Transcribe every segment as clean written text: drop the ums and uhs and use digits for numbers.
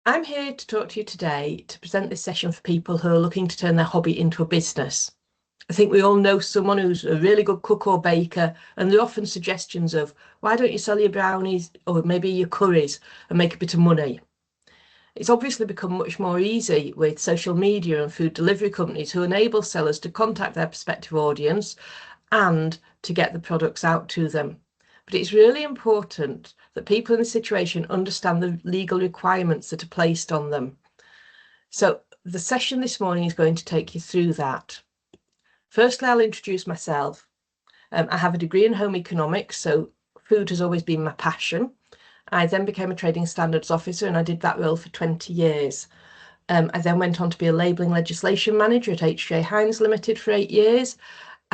I'm here to talk to you today to present this session for people who are looking to turn their hobby into a business. I think we all know someone who's a really good cook or baker, and there are often suggestions of why don't you sell your brownies or maybe your curries and make a bit of money? It's obviously become much more easy with social media and food delivery companies who enable sellers to contact their prospective audience and to get the products out to them. But it's really important that people in this situation understand the legal requirements that are placed on them. So the session this morning is going to take you through that. Firstly, I'll introduce myself. I have a degree in home economics, so food has always been my passion. I then became a trading standards officer and I did that role for 20 years. I then went on to be a labelling legislation manager at H.J. Heinz Limited for 8 years.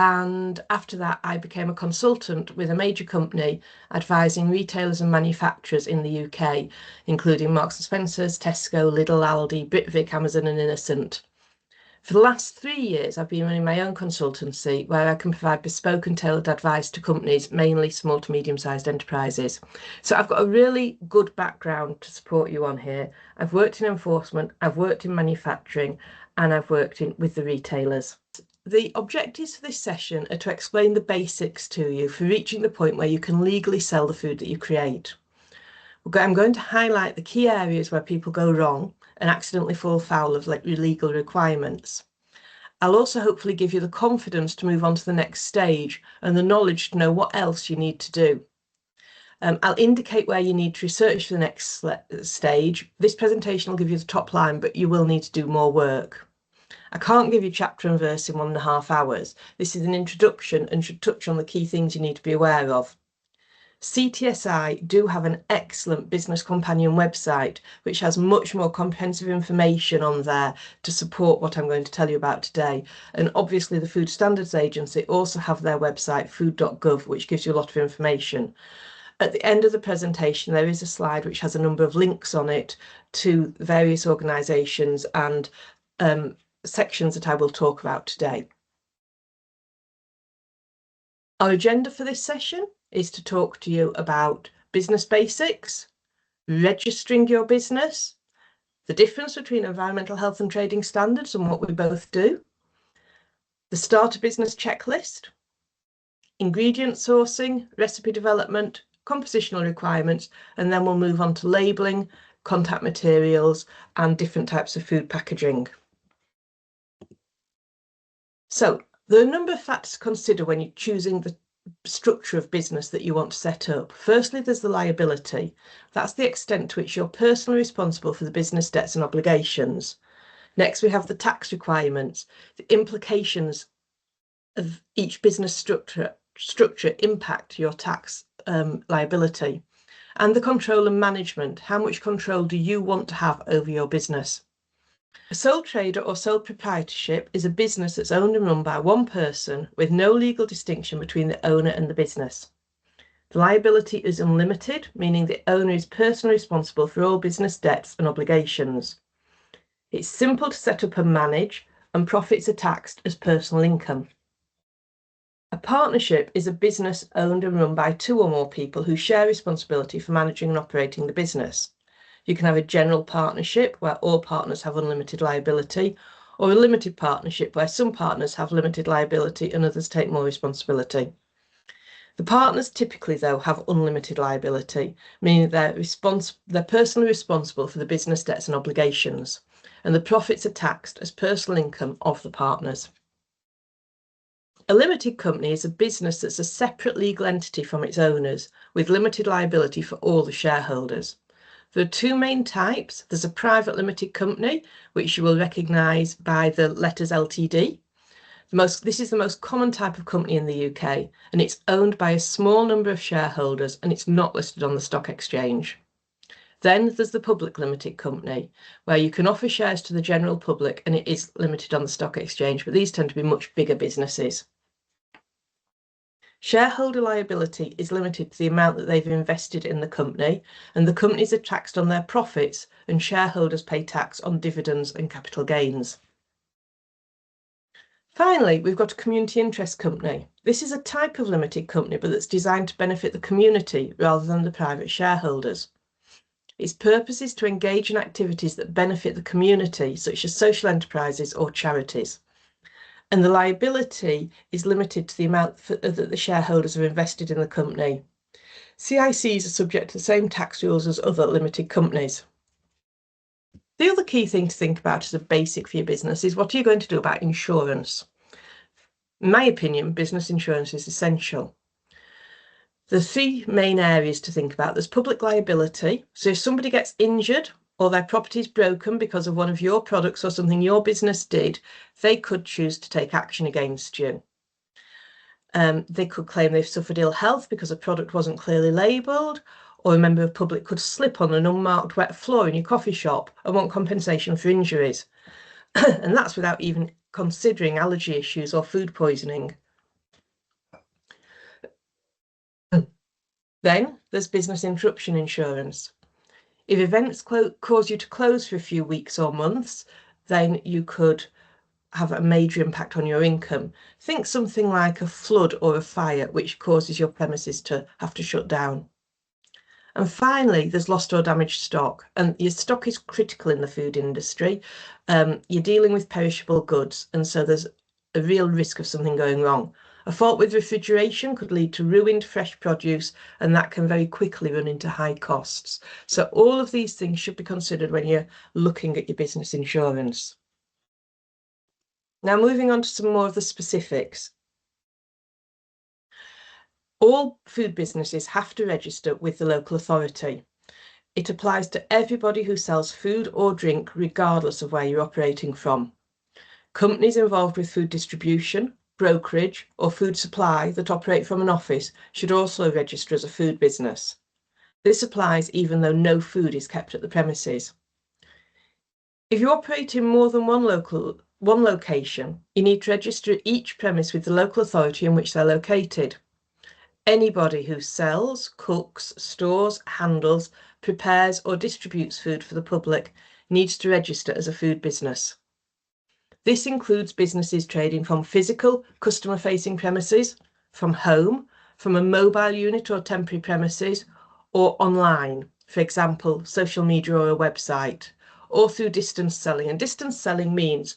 And after that, I became a consultant with a major company advising retailers and manufacturers in the UK, including Marks & Spencer's, Tesco, Lidl, Aldi, Britvic, Amazon and Innocent. For the last 3 years, I've been running my own consultancy where I can provide bespoke and tailored advice to companies, mainly small to medium-sized enterprises. So I've got a really good background to support you on here. I've worked in enforcement, I've worked in manufacturing, and I've worked with the retailers. The objectives for this session are to explain the basics to you for reaching the point where you can legally sell the food that you create. I'm going to highlight the key areas where people go wrong and accidentally fall foul of legal requirements. I'll also hopefully give you the confidence to move on to the next stage and the knowledge to know what else you need to do. I'll indicate where you need to research for the next stage. This presentation will give you the top line, but you will need to do more work. I can't give you chapter and verse in 1.5 hours. This is an introduction and should touch on the key things you need to be aware of. CTSI do have an excellent business companion website, which has much more comprehensive information on there to support what I'm going to tell you about today. And obviously the Food Standards Agency also have their website, food.gov, which gives you a lot of information. At the end of the presentation, there is a slide which has a number of links on it to various organisations and sections that I will talk about today. Our agenda for this session is to talk to you about business basics, registering your business, the difference between environmental health and trading standards and what we both do, the starter business checklist, ingredient sourcing, recipe development, compositional requirements, and then we'll move on to labelling, contact materials, and different types of food packaging. So there are a number of factors to consider when you're choosing the structure of business that you want to set up. Firstly, there's the liability. That's the extent to which you're personally responsible for the business debts and obligations. Next, we have the tax requirements. The implications of each business structure impact your tax liability. And the control and management. How much control do you want to have over your business? A sole trader or sole proprietorship is a business that's owned and run by one person with no legal distinction between the owner and the business. The liability is unlimited, meaning the owner is personally responsible for all business debts and obligations. It's simple to set up and manage, and profits are taxed as personal income. A partnership is a business owned and run by 2 or more people who share responsibility for managing and operating the business. You can have a general partnership where all partners have unlimited liability, or a limited partnership where some partners have limited liability and others take more responsibility. The partners typically, though, have unlimited liability, meaning they're personally responsible for the business debts and obligations, and the profits are taxed as personal income of the partners. A limited company is a business that's a separate legal entity from its owners, with limited liability for all the shareholders. There are 2 main types. There's a private limited company, which you will recognise by the letters LTD. This is the most common type of company in the UK, and it's owned by a small number of shareholders, and it's not listed on the stock exchange. Then there's the public limited company, where you can offer shares to the general public, and it is limited on the stock exchange, but these tend to be much bigger businesses. Shareholder liability is limited to the amount that they've invested in the company, and the companies are taxed on their profits, and shareholders pay tax on dividends and capital gains. Finally, we've got a community interest company. This is a type of limited company, but that's designed to benefit the community rather than the private shareholders. Its purpose is to engage in activities that benefit the community, such as social enterprises or charities. And the liability is limited to the amount that the shareholders have invested in the company. CICs are subject to the same tax rules as other limited companies. The other key thing to think about as a basic for your business is what are you going to do about insurance? In my opinion, business insurance is essential. There's three main areas to think about. There's public liability. So if somebody gets injured or their property is broken because of one of your products or something your business did, they could choose to take action against you. They could claim they've suffered ill health because a product wasn't clearly labelled, or a member of the public could slip on an unmarked wet floor in your coffee shop and want compensation for injuries. And that's without even considering allergy issues or food poisoning. Then there's business interruption insurance. If events cause you to close for a few weeks or months, then you could have a major impact on your income. Think something like a flood or a fire, which causes your premises to have to shut down. And finally, there's lost or damaged stock. And your stock is critical in the food industry. You're dealing with perishable goods, and so there's a real risk of something going wrong. A fault with refrigeration could lead to ruined fresh produce, and that can very quickly run into high costs. So all of these things should be considered when you're looking at your business insurance. Now, moving on to some more of the specifics. All food businesses have to register with the local authority. It applies to everybody who sells food or drink, regardless of where you're operating from. Companies involved with food distribution, brokerage, or food supply that operate from an office should also register as a food business. This applies even though no food is kept at the premises. If you operate in more than one location, you need to register each premise with the local authority in which they're located. Anybody who sells, cooks, stores, handles, prepares or distributes food for the public needs to register as a food business. This includes businesses trading from physical, customer-facing premises, from home, from a mobile unit or temporary premises, or online, for example, social media or a website, or through distance selling. And distance selling means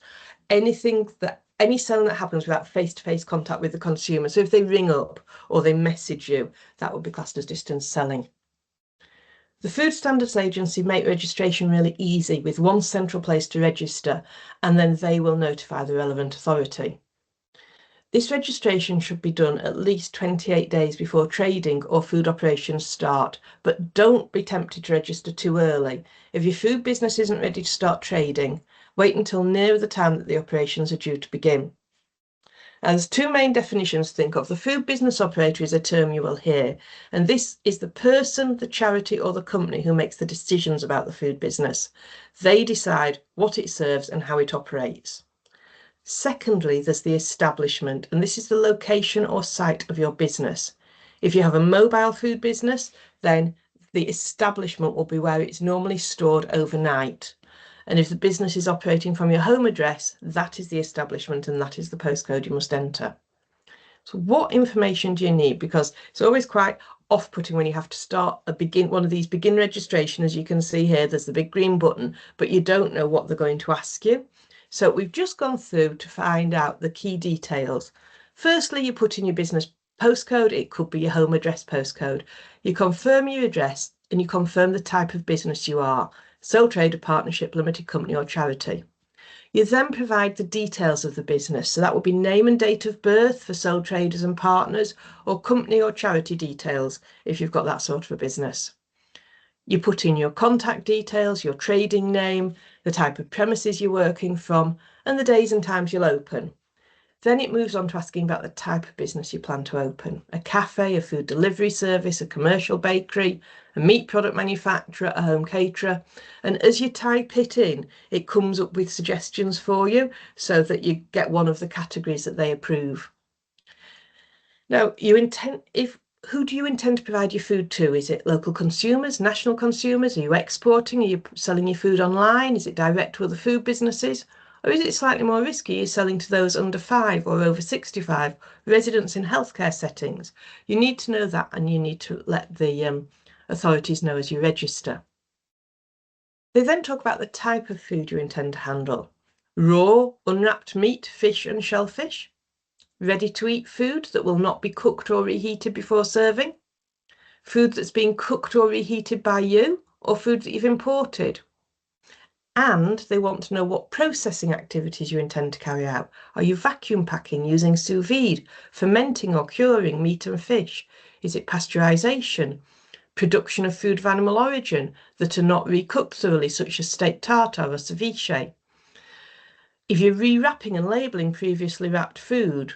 any selling that happens without face-to-face contact with the consumer. So if they ring up or they message you, that would be classed as distance selling. The Food Standards Agency make registration really easy with one central place to register, and then they will notify the relevant authority. This registration should be done at least 28 days before trading or food operations start, but don't be tempted to register too early. If your food business isn't ready to start trading, wait until nearer the time that the operations are due to begin. And there's two main definitions to think of. The food business operator is a term you will hear, and this is the person, the charity or the company who makes the decisions about the food business. They decide what it serves and how it operates. Secondly, there's the establishment, and this is the location or site of your business. If you have a mobile food business, then the establishment will be where it's normally stored overnight. And if the business is operating from your home address, that is the establishment and that is the postcode you must enter. So what information do you need? Because it's always quite off-putting when you have to start one of these begin registration. As you can see here, there's the big green button, but you don't know what they're going to ask you. So we've just gone through to find out the key details. Firstly, you put in your business postcode. It could be your home address postcode. You confirm your address and you confirm the type of business you are. Sole trader, partnership, limited company or charity. You then provide the details of the business. So that will be name and date of birth for sole traders and partners, or company or charity details if you've got that sort of a business. You put in your contact details, your trading name, the type of premises you're working from, and the days and times you'll open. Then it moves on to asking about the type of business you plan to open. A cafe, a food delivery service, a commercial bakery, a meat product manufacturer, a home caterer. And as you type it in, it comes up with suggestions for you so that you get one of the categories that they approve. Now, who do you intend to provide your food to? Is it local consumers, national consumers? Are you exporting? Are you selling your food online? Is it direct to other food businesses? Or is it slightly more risky? You're selling to those under 5 or over 65, residents in healthcare settings. You need to know that, and you need to let the authorities know as you register. They then talk about the type of food you intend to handle. Raw, unwrapped meat, fish and shellfish. Ready-to-eat food that will not be cooked or reheated before serving. Food that's been cooked or reheated by you, or food that you've imported. And they want to know what processing activities you intend to carry out. Are you vacuum packing using sous vide, fermenting or curing meat and fish? Is it pasteurisation? Production of food of animal origin that are not recooked thoroughly, such as steak tartare or ceviche? If you're rewrapping and labelling previously wrapped food,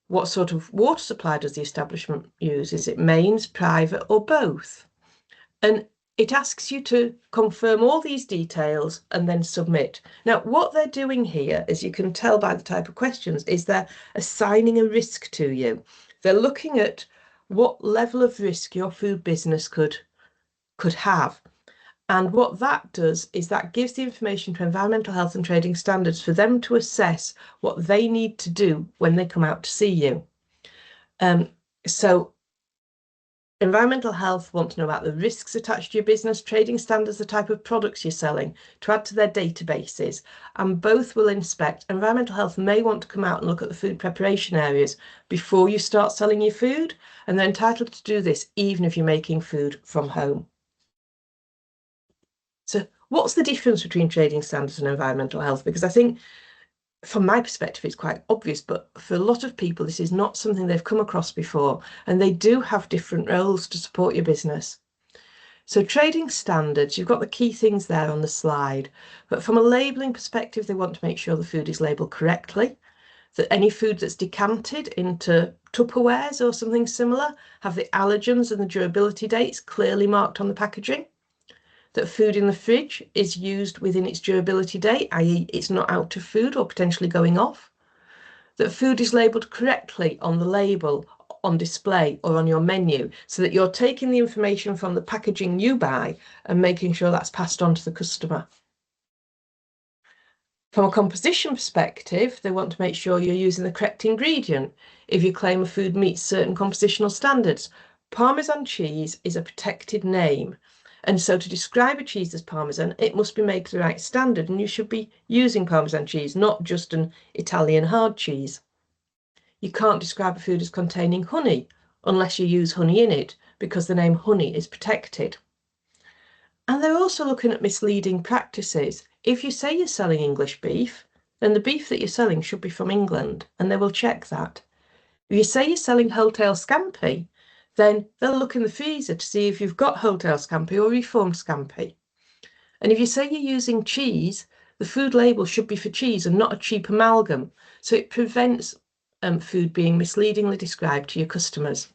what sort of water supply does the establishment use? Is it mains, private or both? And it asks you to confirm all these details and then submit. Now, what they're doing here, as you can tell by the type of questions, is they're assigning a risk to you. They're looking at what level of risk your food business could have. And what that does is that gives the information to Environmental Health and Trading Standards for them to assess what they need to do when they come out to see you. So Environmental Health want to know about the risks attached to your business, Trading Standards, the type of products you're selling, to add to their databases, and both will inspect. Environmental Health may want to come out and look at the food preparation areas before you start selling your food, and they're entitled to do this even if you're making food from home. So what's the difference between Trading Standards and Environmental Health? Because I think from my perspective, it's quite obvious, but for a lot of people, this is not something they've come across before, and they do have different roles to support your business. So Trading Standards, you've got the key things there on the slide, but from a labelling perspective, they want to make sure the food is labelled correctly, that any food that's decanted into Tupperwares or something similar have the allergens and the durability dates clearly marked on the packaging, that food in the fridge is used within its durability date, i.e. it's not out of food or potentially going off, that food is labelled correctly on the label, on display or on your menu, so that you're taking the information from the packaging you buy and making sure that's passed on to the customer. From a composition perspective, they want to make sure you're using the correct ingredient. If you claim a food meets certain compositional standards, Parmesan cheese is a protected name. And so to describe a cheese as Parmesan, it must be made to the right standard, and you should be using Parmesan cheese, not just an Italian hard cheese. You can't describe a food as containing honey unless you use honey in it, because the name honey is protected. And they're also looking at misleading practices. If you say you're selling English beef, then the beef that you're selling should be from England, and they will check that. If you say you're selling wholetail scampi, then they'll look in the freezer to see if you've got wholetail scampi or reformed scampi. And if you say you're using cheese, the food label should be for cheese and not a cheap amalgam. So it prevents food being misleadingly described to your customers.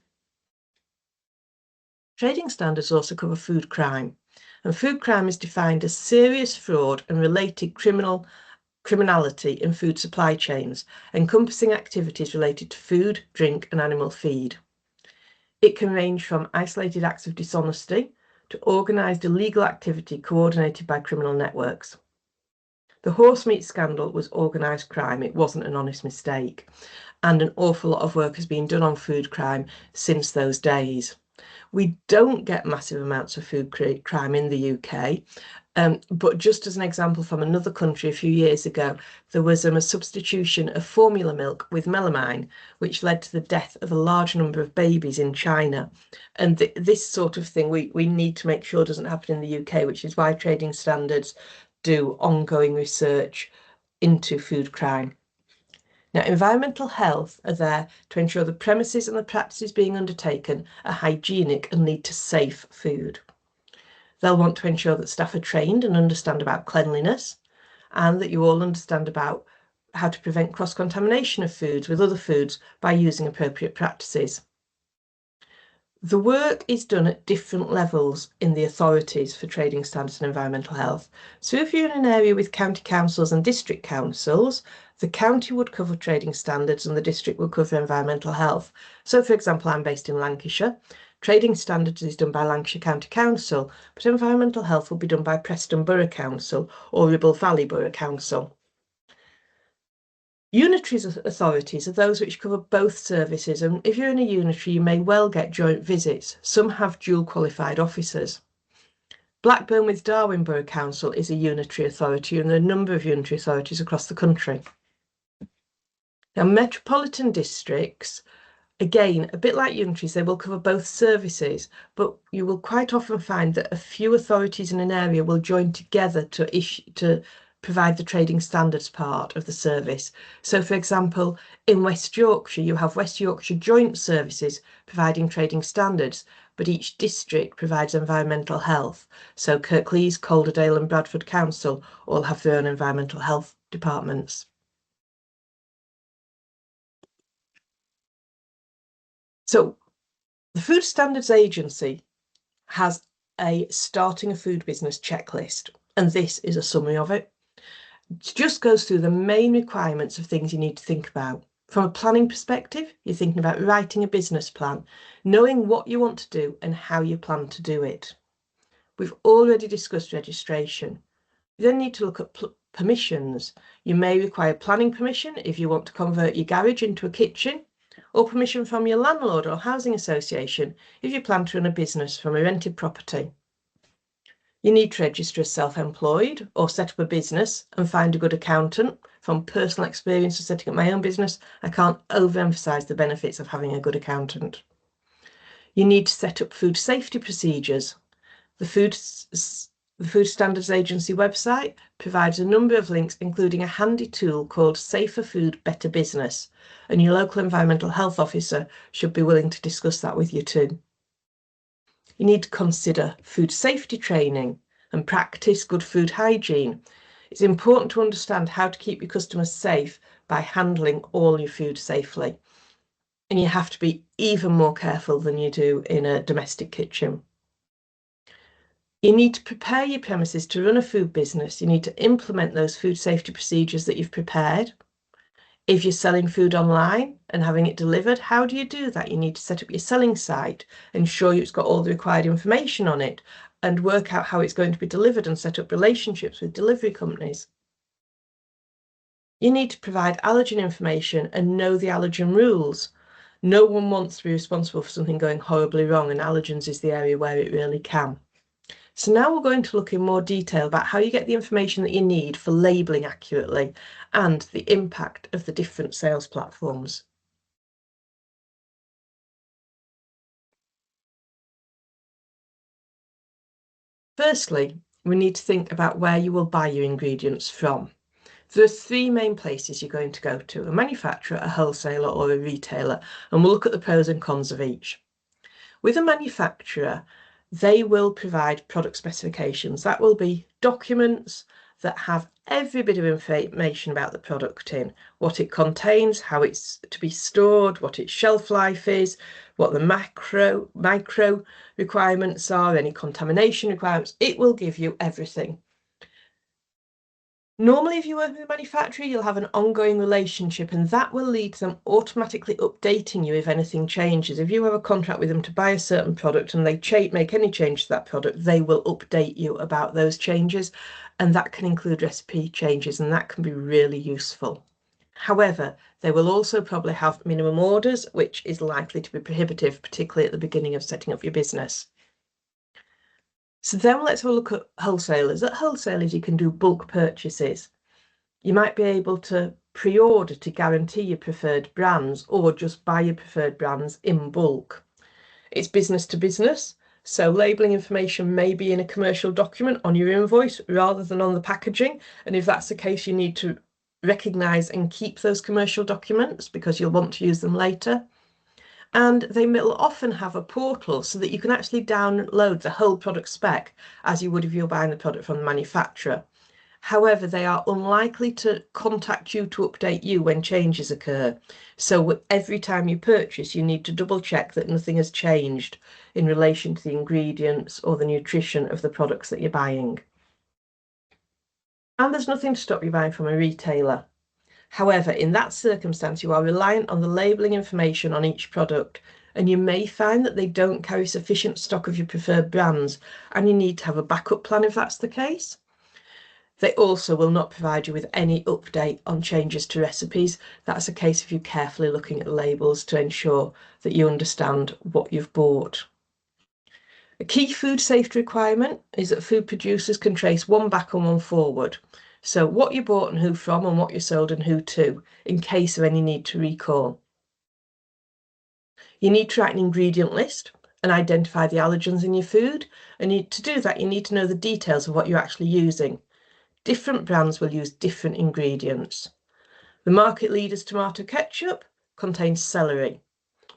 Trading standards also cover food crime. And food crime is defined as serious fraud and related criminality in food supply chains, encompassing activities related to food, drink and animal feed. It can range from isolated acts of dishonesty to organised illegal activity coordinated by criminal networks. The horse meat scandal was organised crime, it wasn't an honest mistake, and an awful lot of work has been done on food crime since those days. We don't get massive amounts of food crime in the UK, but just as an example from another country a few years ago, there was a substitution of formula milk with melamine, which led to the death of a large number of babies in China. And this sort of thing we need to make sure doesn't happen in the UK, which is why Trading Standards do ongoing research into food crime. Now, Environmental Health are there to ensure the premises and the practices being undertaken are hygienic and lead to safe food. They'll want to ensure that staff are trained and understand about cleanliness, and that you all understand about how to prevent cross-contamination of foods with other foods by using appropriate practices. The work is done at different levels in the authorities for Trading Standards and Environmental Health. So if you're in an area with county councils and district councils, the county would cover Trading Standards and the district would cover Environmental Health. So for example, I'm based in Lancashire. Trading Standards is done by Lancashire County Council, but Environmental Health will be done by Preston Borough Council or Ribble Valley Borough Council. Unitary authorities are those which cover both services, and if you're in a unitary, you may well get joint visits. Some have dual qualified officers. Blackburn with Darwin Borough Council is a unitary authority, and there are a number of unitary authorities across the country. Now, metropolitan districts, again, a bit like unitaries, they will cover both services, but you will quite often find that a few authorities in an area will join together to provide the trading standards part of the service. So, for example, in West Yorkshire, you have West Yorkshire Joint Services providing trading standards, but each district provides environmental health. So Kirklees, Calderdale and Bradford Council all have their own environmental health departments. So the Food Standards Agency has a starting a food business checklist, and this is a summary of it. It just goes through the main requirements of things you need to think about. From a planning perspective, you're thinking about writing a business plan, knowing what you want to do and how you plan to do it. We've already discussed registration. You then need to look at permissions. You may require planning permission if you want to convert your garage into a kitchen, or permission from your landlord or housing association if you plan to run a business from a rented property. You need to register as self-employed or set up a business and find a good accountant. From personal experience of setting up my own business, I can't overemphasize the benefits of having a good accountant. You need to set up food safety procedures. The Food Standards Agency website provides a number of links, including a handy tool called Safer Food, Better Business, and your local environmental health officer should be willing to discuss that with you too. You need to consider food safety training and practice good food hygiene. It's important to understand how to keep your customers safe by handling all your food safely. And you have to be even more careful than you do in a domestic kitchen. You need to prepare your premises to run a food business. You need to implement those food safety procedures that you've prepared. If you're selling food online and having it delivered, how do you do that? You need to set up your selling site, ensure it's got all the required information on it, and work out how it's going to be delivered and set up relationships with delivery companies. You need to provide allergen information and know the allergen rules. No one wants to be responsible for something going horribly wrong, and allergens is the area where it really can. So now we're going to look in more detail about how you get the information that you need for labelling accurately and the impact of the different sales platforms. Firstly, we need to think about where you will buy your ingredients from. There are three main places you're going to go to: a manufacturer, a wholesaler or a retailer, and we'll look at the pros and cons of each. With a manufacturer, they will provide product specifications. That will be documents that have every bit of information about the product in, what it contains, how it's to be stored, what its shelf life is, what the micro requirements are, any contamination requirements. It will give you everything. Normally, if you work with a manufacturer, you'll have an ongoing relationship, and that will lead to them automatically updating you if anything changes. If you have a contract with them to buy a certain product and they make any change to that product, they will update you about those changes, and that can include recipe changes, and that can be really useful. However, they will also probably have minimum orders, which is likely to be prohibitive, particularly at the beginning of setting up your business. So then let's have a look at wholesalers. At wholesalers, you can do bulk purchases. You might be able to pre-order to guarantee your preferred brands, or just buy your preferred brands in bulk. It's business to business, so labelling information may be in a commercial document on your invoice rather than on the packaging. And if that's the case, you need to recognise and keep those commercial documents because you'll want to use them later. And they will often have a portal so that you can actually download the whole product spec as you would if you're buying the product from the manufacturer. However, they are unlikely to contact you to update you when changes occur. So every time you purchase, you need to double check that nothing has changed in relation to the ingredients or the nutrition of the products that you're buying. And there's nothing to stop you buying from a retailer. However, in that circumstance, you are reliant on the labelling information on each product, and you may find that they don't carry sufficient stock of your preferred brands, and you need to have a backup plan if that's the case. They also will not provide you with any update on changes to recipes. That's a case of you carefully looking at the labels to ensure that you understand what you've bought. A key food safety requirement is that food producers can trace one back and one forward. So what you bought and who from, and what you sold and who to, in case of any need to recall. You need to write an ingredient list and identify the allergens in your food. And to do that, you need to know the details of what you're actually using. Different brands will use different ingredients. The market leader's tomato ketchup contains celery.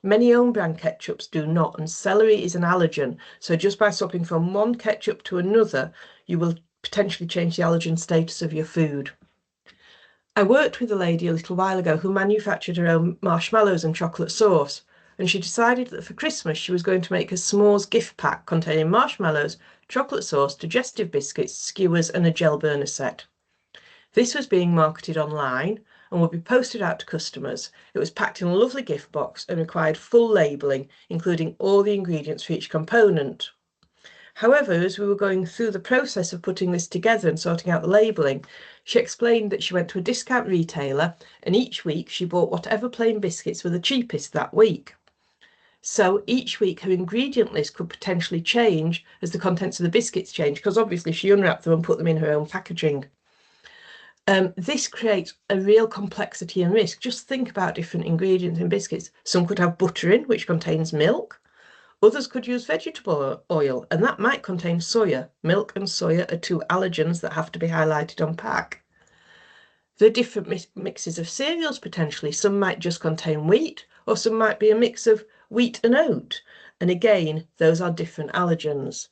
Many own brand ketchups do not, and celery is an allergen. So just by swapping from one ketchup to another, you will potentially change the allergen status of your food. I worked with a lady a little while ago who manufactured her own marshmallows and chocolate sauce, and she decided that for Christmas she was going to make a s'mores gift pack containing marshmallows, chocolate sauce, digestive biscuits, skewers, and a gel burner set. This was being marketed online and would be posted out to customers. It was packed in a lovely gift box and required full labelling, including all the ingredients for each component. However, as we were going through the process of putting this together and sorting out the labelling, she explained that she went to a discount retailer and each week she bought whatever plain biscuits were the cheapest that week. So each week her ingredient list could potentially change as the contents of the biscuits change, because obviously she unwrapped them and put them in her own packaging. This creates a real complexity and risk. Just think about different ingredients in biscuits. Some could have butter in, which contains milk. Others could use vegetable oil, and that might contain soya. Milk and soya are two allergens that have to be highlighted on pack. There are different mixes of cereals potentially. Some might just contain wheat, or some might be a mix of wheat and oat. And again, those are different allergens.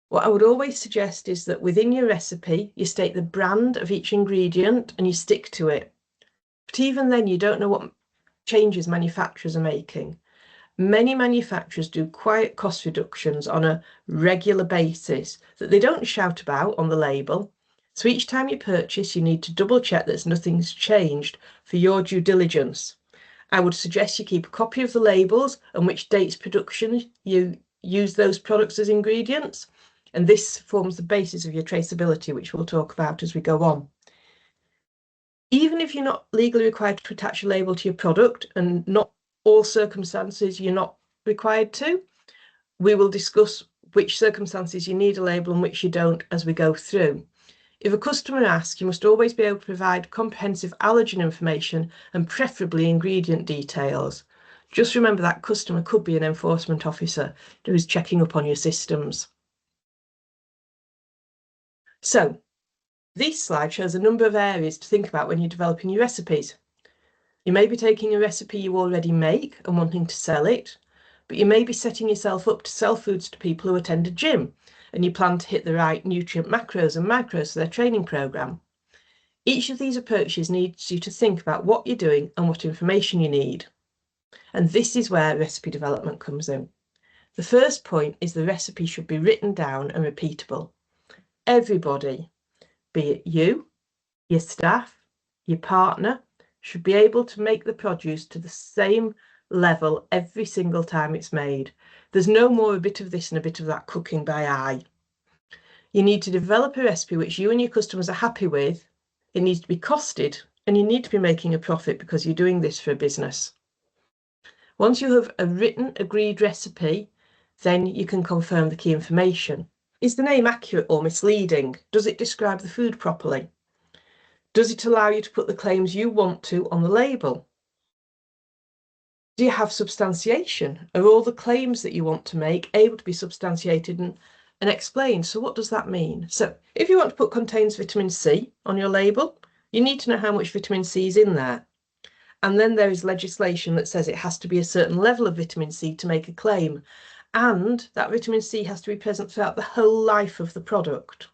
What I would always suggest is that within your recipe, you state the brand of each ingredient and you stick to it. But even then, you don't know what changes manufacturers are making. Many manufacturers do quiet cost reductions on a regular basis that they don't shout about on the label. So each time you purchase, you need to double check that nothing's changed for your due diligence. I would suggest you keep a copy of the labels and which dates production you use those products as ingredients. And this forms the basis of your traceability, which we'll talk about as we go on. Even if you're not legally required to attach a label to your product, and not all circumstances you're not required to, we will discuss which circumstances you need a label and which you don't as we go through. If a customer asks, you must always be able to provide comprehensive allergen information and preferably ingredient details. Just remember that customer could be an enforcement officer who is checking up on your systems. So this slide shows a number of areas to think about when you're developing your recipes. You may be taking a recipe you already make and wanting to sell it, but you may be setting yourself up to sell foods to people who attend a gym and you plan to hit the right nutrient macros and micros for their training program. Each of these approaches needs you to think about what you're doing and what information you need. And this is where recipe development comes in. The first point is the recipe should be written down and repeatable. Everybody, be it you, your staff, your partner, should be able to make the produce to the same level every single time it's made. There's no more a bit of this and a bit of that cooking by eye. You need to develop a recipe which you and your customers are happy with. It needs to be costed, and you need to be making a profit because you're doing this for a business. Once you have a written, agreed recipe, then you can confirm the key information. Is the name accurate or misleading? Does it describe the food properly? Does it allow you to put the claims you want to on the label? Do you have substantiation? Are all the claims that you want to make able to be substantiated and explained? So what does that mean? So if you want to put contains vitamin C on your label, you need to know how much vitamin C is in there. And then there is legislation that says it has to be a certain level of vitamin C to make a claim. And that vitamin C has to be present throughout the whole life of the product.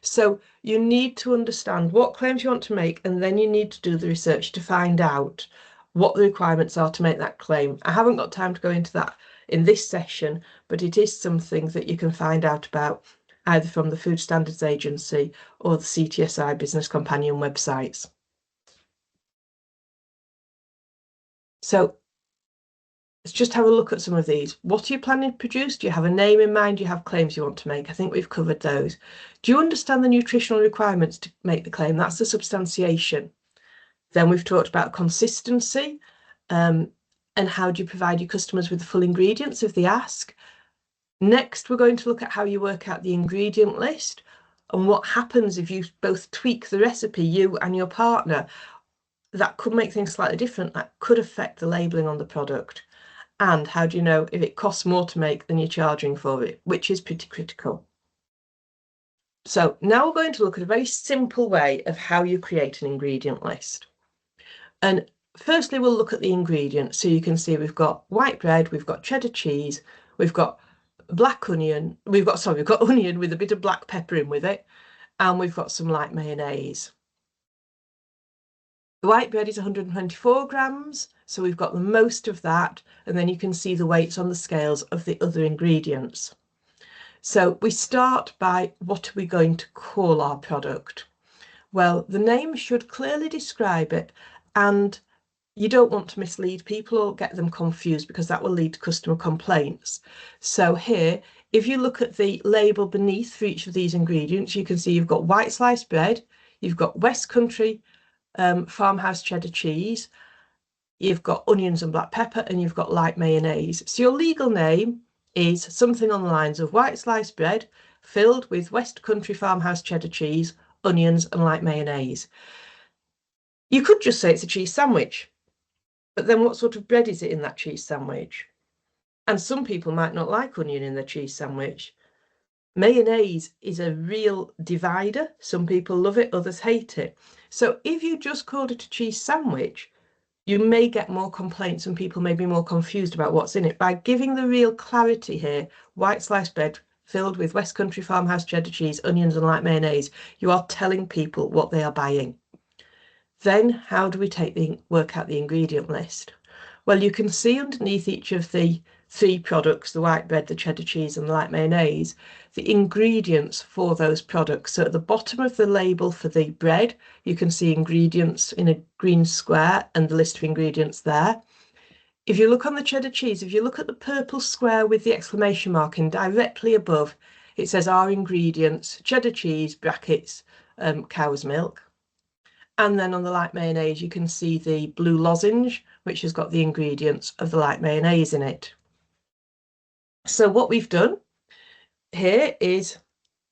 So you need to understand what claims you want to make, and then you need to do the research to find out what the requirements are to make that claim. I haven't got time to go into that in this session, but it is something that you can find out about either from the Food Standards Agency or the CTSI Business Companion websites. So let's just have a look at some of these. What are you planning to produce? Do you have a name in mind? Do you have claims you want to make? I think we've covered those. Do you understand the nutritional requirements to make the claim? That's the substantiation. Then we've talked about consistency and how do you provide your customers with the full ingredients if they ask. Next, we're going to look at how you work out the ingredient list and what happens if you both tweak the recipe, you and your partner. That could make things slightly different. That could affect the labelling on the product. And how do you know if it costs more to make than you're charging for it, which is pretty critical. So now we're going to look at a very simple way of how you create an ingredient list. And firstly, we'll look at the ingredients. So you can see we've got white bread, we've got cheddar cheese, we've got black onion, we've got onion with a bit of black pepper in with it, and we've got some light mayonnaise. The white bread is 124 grams, so we've got the most of that, and then you can see the weights on the scales of the other ingredients. So we start by what are we going to call our product? Well, the name should clearly describe it, and you don't want to mislead people or get them confused because that will lead to customer complaints. So here, if you look at the label beneath for each of these ingredients, you can see you've got white sliced bread, you've got West Country farmhouse cheddar cheese, you've got onions and black pepper, and you've got light mayonnaise. So your legal name is something on the lines of white sliced bread filled with West Country farmhouse cheddar cheese, onions and light mayonnaise. You could just say it's a cheese sandwich, but then what sort of bread is it in that cheese sandwich? And some people might not like onion in their cheese sandwich. Mayonnaise is a real divider. Some people love it, others hate it. So if you just called it a cheese sandwich, you may get more complaints and people may be more confused about what's in it. By giving the real clarity here, white sliced bread filled with West Country farmhouse cheddar cheese, onions and light mayonnaise, you are telling people what they are buying. Then how do we work out the ingredient list? Well, you can see underneath each of the 3 products, the white bread, the cheddar cheese and the light mayonnaise, the ingredients for those products. So at the bottom of the label for the bread, you can see ingredients in a green square and the list of ingredients there. If you look on the cheddar cheese, if you look at the purple square with the exclamation mark in directly above, it says our ingredients, cheddar cheese, brackets, cow's milk. And then on the light mayonnaise, you can see the blue lozenge, which has got the ingredients of the light mayonnaise in it. So what we've done here is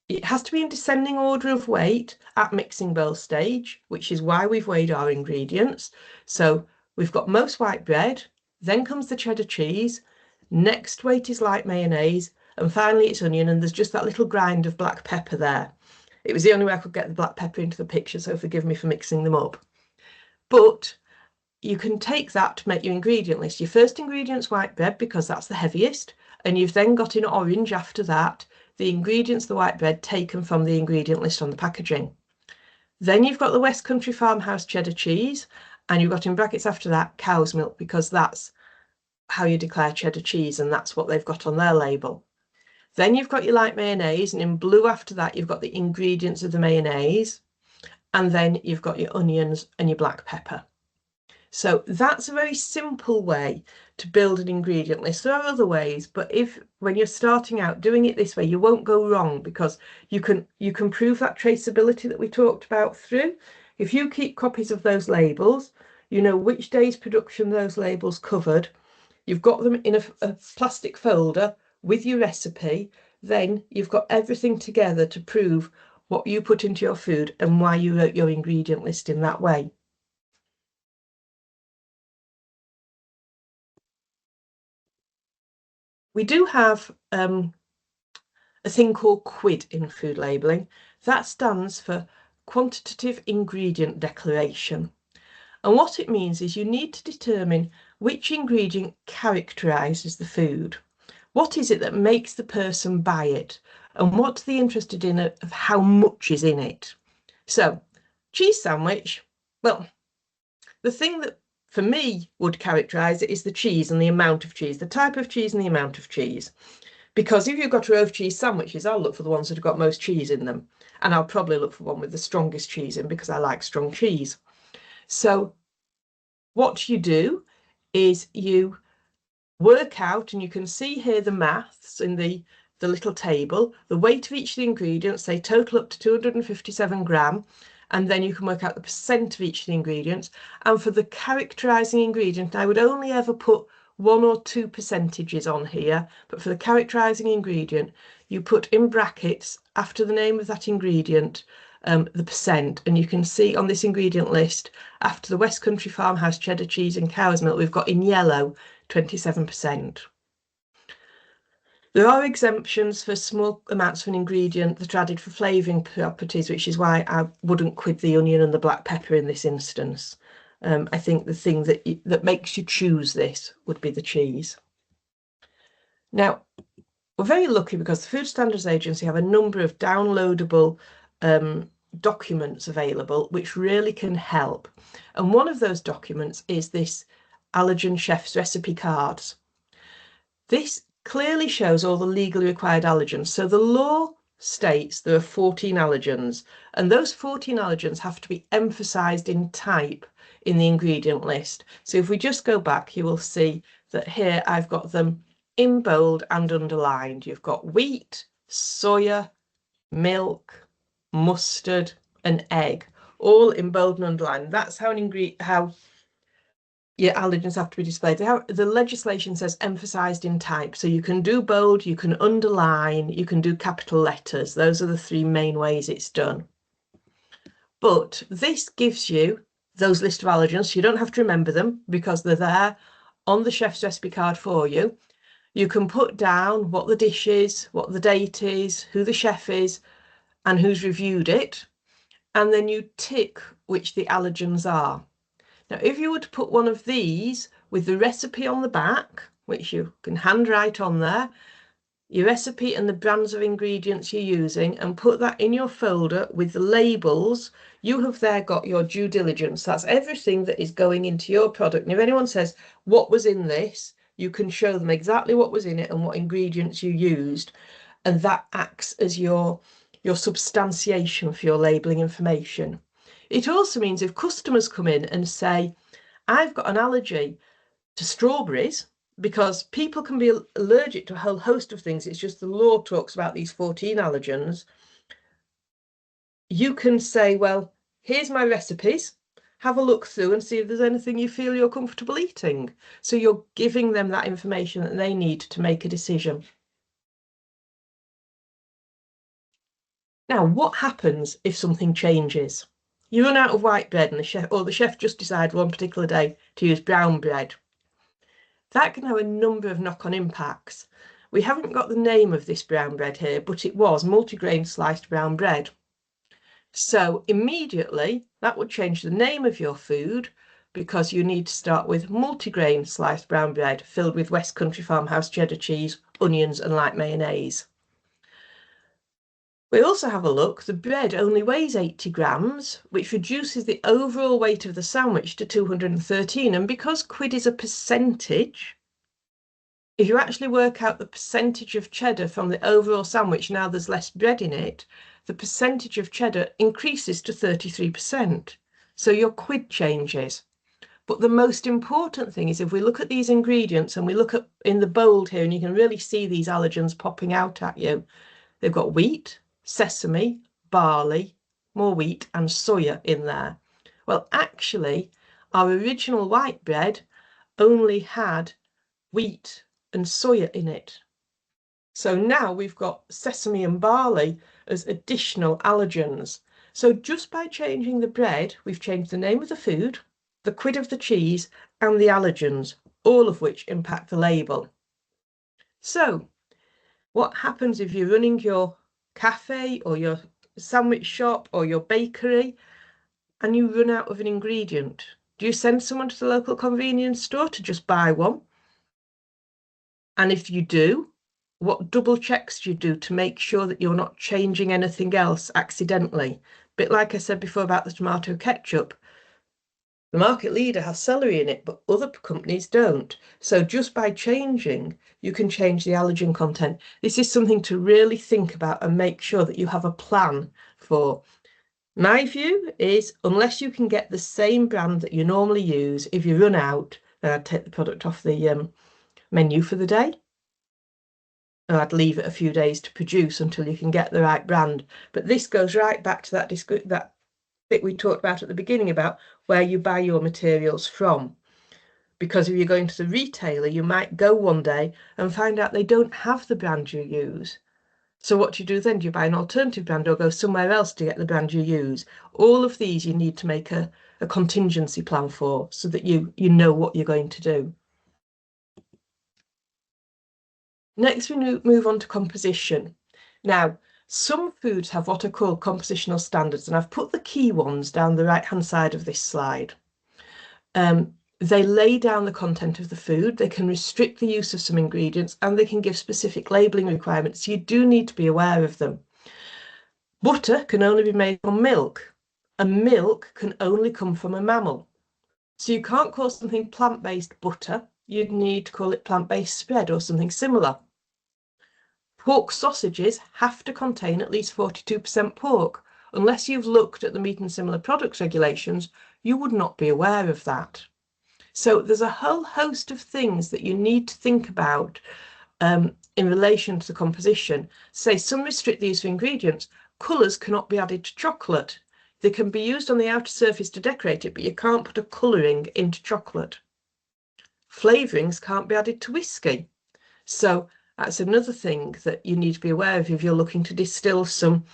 it has to be in descending order of weight at mixing bowl stage, which is why we've weighed our ingredients. So we've got most white bread, then comes the cheddar cheese, next weight is light mayonnaise, and finally it's onion, and there's just that little grind of black pepper there. It was the only way I could get the black pepper into the picture, so forgive me for mixing them up. But you can take that to make your ingredient list. Your first ingredient's white bread because that's the heaviest, and you've then got in orange after that the ingredients of the white bread taken from the ingredient list on the packaging. Then you've got the West Country farmhouse cheddar cheese, and you've got in brackets after that cow's milk because that's how you declare cheddar cheese, and that's what they've got on their label. Then you've got your light mayonnaise, and in blue after that, you've got the ingredients of the mayonnaise, and then you've got your onions and your black pepper. So that's a very simple way to build an ingredient list. There are other ways, but when you're starting out doing it this way, you won't go wrong because you can prove that traceability that we talked about through. If you keep copies of those labels, you know which day's production those labels covered. You've got them in a plastic folder with your recipe, then you've got everything together to prove what you put into your food and why you wrote your ingredient list in that way. We do have a thing called QID in food labelling. That stands for Quantitative Ingredient Declaration. And what it means is you need to determine which ingredient characterises the food. What is it that makes the person buy it? And what are they interested in of how much is in it? So, cheese sandwich, well, the thing that for me would characterise it is the cheese and the amount of cheese, the type of cheese and the amount of cheese. Because if you've got a row of cheese sandwiches, I'll look for the ones that have got most cheese in them. And I'll probably look for one with the strongest cheese in because I like strong cheese. So what you do is you work out, and you can see here the maths in the little table, the weight of each of the ingredients, they total up to 257 gram, and then you can work out the percent of each of the ingredients. And for the characterising ingredient, I would only ever put 1 or 2 percentages on here, but for the characterising ingredient, you put in brackets after the name of that ingredient, the percent, and you can see on this ingredient list, after the West Country Farmhouse cheddar cheese and cow's milk, we've got in yellow 27%. There are exemptions for small amounts of an ingredient that are added for flavouring properties, which is why I wouldn't quid the onion and the black pepper in this instance. I think the thing that makes you choose this would be the cheese. Now, we're very lucky because the Food Standards Agency have a number of downloadable documents available which really can help. And one of those documents is this Allergen Chef's Recipe Cards. This clearly shows all the legally required allergens. So the law states there are 14 allergens, and those 14 allergens have to be emphasised in type in the ingredient list. So if we just go back, you will see that here I've got them in bold and underlined. You've got wheat, soya, milk, mustard, and egg, all in bold and underlined. That's how your allergens have to be displayed. The legislation says emphasised in type. So you can do bold, you can underline, you can do capital letters. Those are the 3 main ways it's done. But this gives you those list of allergens. So you don't have to remember them because they're there on the chef's recipe card for you. You can put down what the dish is, what the date is, who the chef is, and who's reviewed it. And then you tick which the allergens are. Now, if you were to put one of these with the recipe on the back, which you can handwrite on there, your recipe and the brands of ingredients you're using, and put that in your folder with the labels, you have there got your due diligence. That's everything that is going into your product. And if anyone says, what was in this, you can show them exactly what was in it and what ingredients you used. And that acts as your substantiation for your labelling information. It also means if customers come in and say, I've got an allergy to strawberries, because people can be allergic to a whole host of things, it's just the law talks about these 14 allergens, you can say, well, here's my recipes, have a look through and see if there's anything you feel you're comfortable eating. So you're giving them that information that they need to make a decision. Now, what happens if something changes? You run out of white bread and the chef just decided one particular day to use brown bread. That can have a number of knock-on impacts. We haven't got the name of this brown bread here, but it was multigrain sliced brown bread. So immediately that would change the name of your food because you need to start with multigrain sliced brown bread filled with West Country Farmhouse cheddar cheese, onions and light mayonnaise. We also have a look, the bread only weighs 80 grams, which reduces the overall weight of the sandwich to 213. And because quid is a percentage, if you actually work out the percentage of cheddar from the overall sandwich, now there's less bread in it, the percentage of cheddar increases to 33%. So your quid changes. But the most important thing is if we look at these ingredients and we look at in the bold here, and you can really see these allergens popping out at you, they've got wheat, sesame, barley, more wheat and soya in there. Well, actually, our original white bread only had wheat and soya in it. So now we've got sesame and barley as additional allergens. So just by changing the bread, we've changed the name of the food, the quid of the cheese, and the allergens, all of which impact the label. So what happens if you're running your cafe or your sandwich shop or your bakery and you run out of an ingredient? Do you send someone to the local convenience store to just buy one? And if you do, what double checks do you do to make sure that you're not changing anything else accidentally? A bit like I said before about the tomato ketchup. The market leader has celery in it, but other companies don't. So just by changing, you can change the allergen content. This is something to really think about and make sure that you have a plan for. My view is, unless you can get the same brand that you normally use, if you run out, then I'd take the product off the menu for the day. And I'd leave it a few days to produce until you can get the right brand. But this goes right back to that bit we talked about at the beginning about where you buy your materials from. Because if you're going to the retailer, you might go one day and find out they don't have the brand you use. So what do you do then? Do you buy an alternative brand or go somewhere else to get the brand you use? All of these you need to make a contingency plan for so that you know what you're going to do. Next, we move on to composition. Now, some foods have what are called compositional standards, and I've put the key ones down the right-hand side of this slide. They lay down the content of the food, they can restrict the use of some ingredients, and they can give specific labelling requirements. You do need to be aware of them. Butter can only be made from milk, and milk can only come from a mammal. So you can't call something plant-based butter, you'd need to call it plant-based spread or something similar. Pork sausages have to contain at least 42% pork. Unless you've looked at the meat and similar products regulations, you would not be aware of that. So there's a whole host of things that you need to think about in relation to the composition. Say some restrict the use of ingredients. Colours cannot be added to chocolate. They can be used on the outer surface to decorate it, but you can't put a colouring into chocolate. Flavourings can't be added to whiskey. So that's another thing that you need to be aware of if you're looking to distill some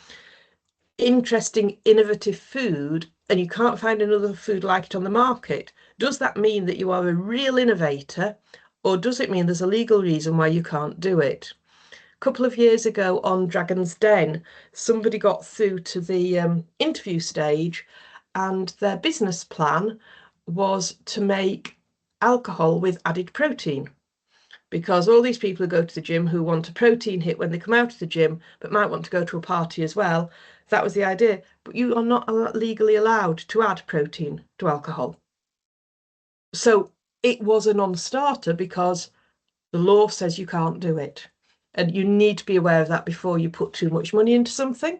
interesting, innovative food and you can't find another food like it on the market. Does that mean that you are a real innovator, or does it mean there's a legal reason why you can't do it? A couple of years ago on Dragon's Den, somebody got through to the interview stage and their business plan was to make alcohol with added protein. Because all these people who go to the gym who want a protein hit when they come out of the gym, but might want to go to a party as well, that was the idea. But you are not legally allowed to add protein to alcohol. So it was a non-starter because the law says you can't do it. And you need to be aware of that before you put too much money into something.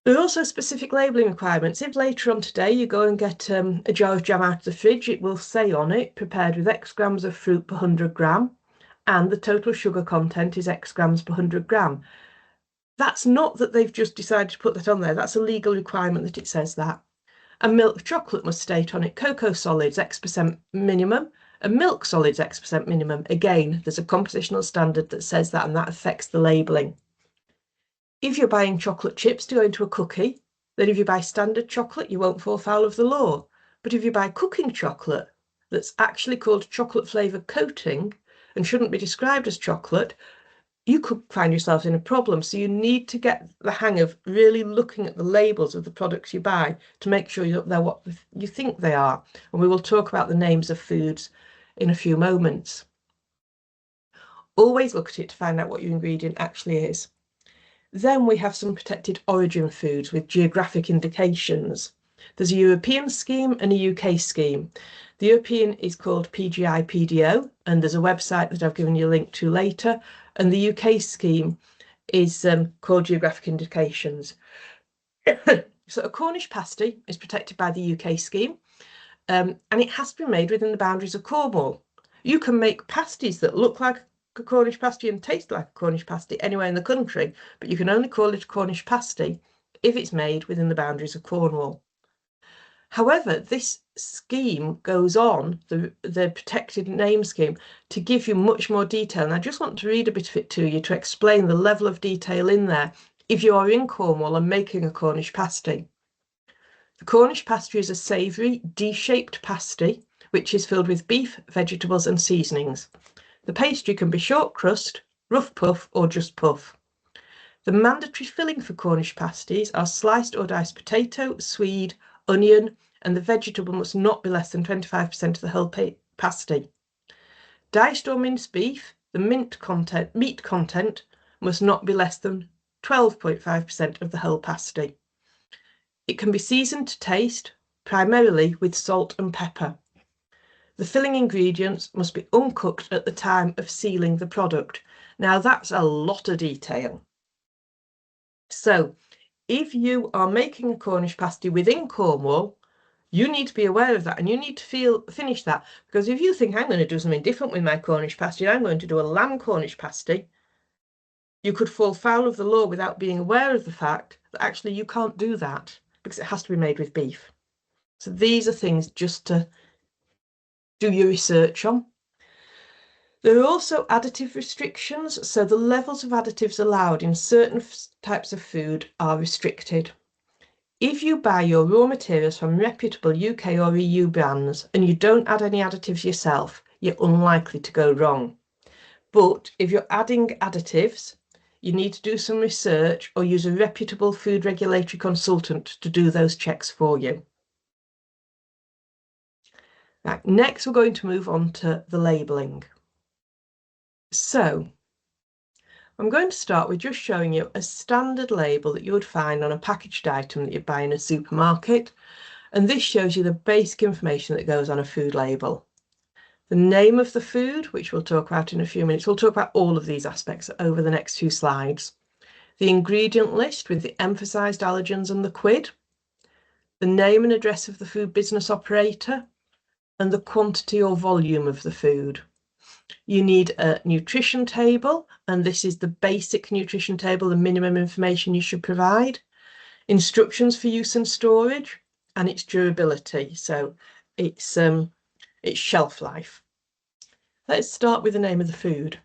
There are also specific labelling requirements. If later on today you go and get a jar of jam out of the fridge, it will say on it, prepared with X grams of fruit per 100 gram, and the total sugar content is X grams per 100 gram. That's not that they've just decided to put that on there. That's a legal requirement that it says that. And milk chocolate must state on it cocoa solids X% minimum and milk solids X% minimum. Again, there's a compositional standard that says that, and that affects the labelling. If you're buying chocolate chips to go into a cookie, then if you buy standard chocolate, you won't fall foul of the law. But if you buy cooking chocolate that's actually called chocolate flavoured coating and shouldn't be described as chocolate, you could find yourself in a problem. So you need to get the hang of really looking at the labels of the products you buy to make sure they're what you think they are. And we will talk about the names of foods in a few moments. Always look at it to find out what your ingredient actually is. Then we have some protected origin foods with geographic indications. There's a European scheme and a UK scheme. The European is called PGI PDO, and there's a website that I've given you a link to later. And the UK scheme is called geographic indications. So a Cornish pasty is protected by the UK scheme, and it has to be made within the boundaries of Cornwall. You can make pasties that look like a Cornish pasty and taste like a Cornish pasty anywhere in the country, but you can only call it a Cornish pasty if it's made within the boundaries of Cornwall. However, this scheme goes on, the protected name scheme, to give you much more detail. And I just want to read a bit of it to you to explain the level of detail in there if you are in Cornwall and making a Cornish pasty. The Cornish pasty is a savoury, D-shaped pasty, which is filled with beef, vegetables and seasonings. The pastry can be short crust, rough puff or just puff. The mandatory filling for Cornish pasties are sliced or diced potato, swede, onion, and the vegetable must not be less than 25% of the whole pasty. Diced or minced beef, the meat content must not be less than 12.5% of the whole pasty. It can be seasoned to taste, primarily with salt and pepper. The filling ingredients must be uncooked at the time of sealing the product. Now that's a lot of detail. So if you are making a Cornish pasty within Cornwall, you need to be aware of that and you need to finish that, because if you think I'm going to do something different with my Cornish pasty, I'm going to do a lamb Cornish pasty, you could fall foul of the law without being aware of the fact that actually you can't do that because it has to be made with beef. So these are things just to do your research on. There are also additive restrictions, so the levels of additives allowed in certain types of food are restricted. If you buy your raw materials from reputable UK or EU brands and you don't add any additives yourself, you're unlikely to go wrong. But if you're adding additives, you need to do some research or use a reputable food regulatory consultant to do those checks for you. Right, next we're going to move on to the labelling. So I'm going to start with just showing you a standard label that you would find on a packaged item that you buy in a supermarket. And this shows you the basic information that goes on a food label. The name of the food, which we'll talk about in a few minutes. We'll talk about all of these aspects over the next few slides. The ingredient list with the emphasised allergens and the quid. The name and address of the food business operator. And the quantity or volume of the food. You need a nutrition table, and this is the basic nutrition table, the minimum information you should provide. Instructions for use and storage, and its durability, so its shelf life. Let's start with the name of the food.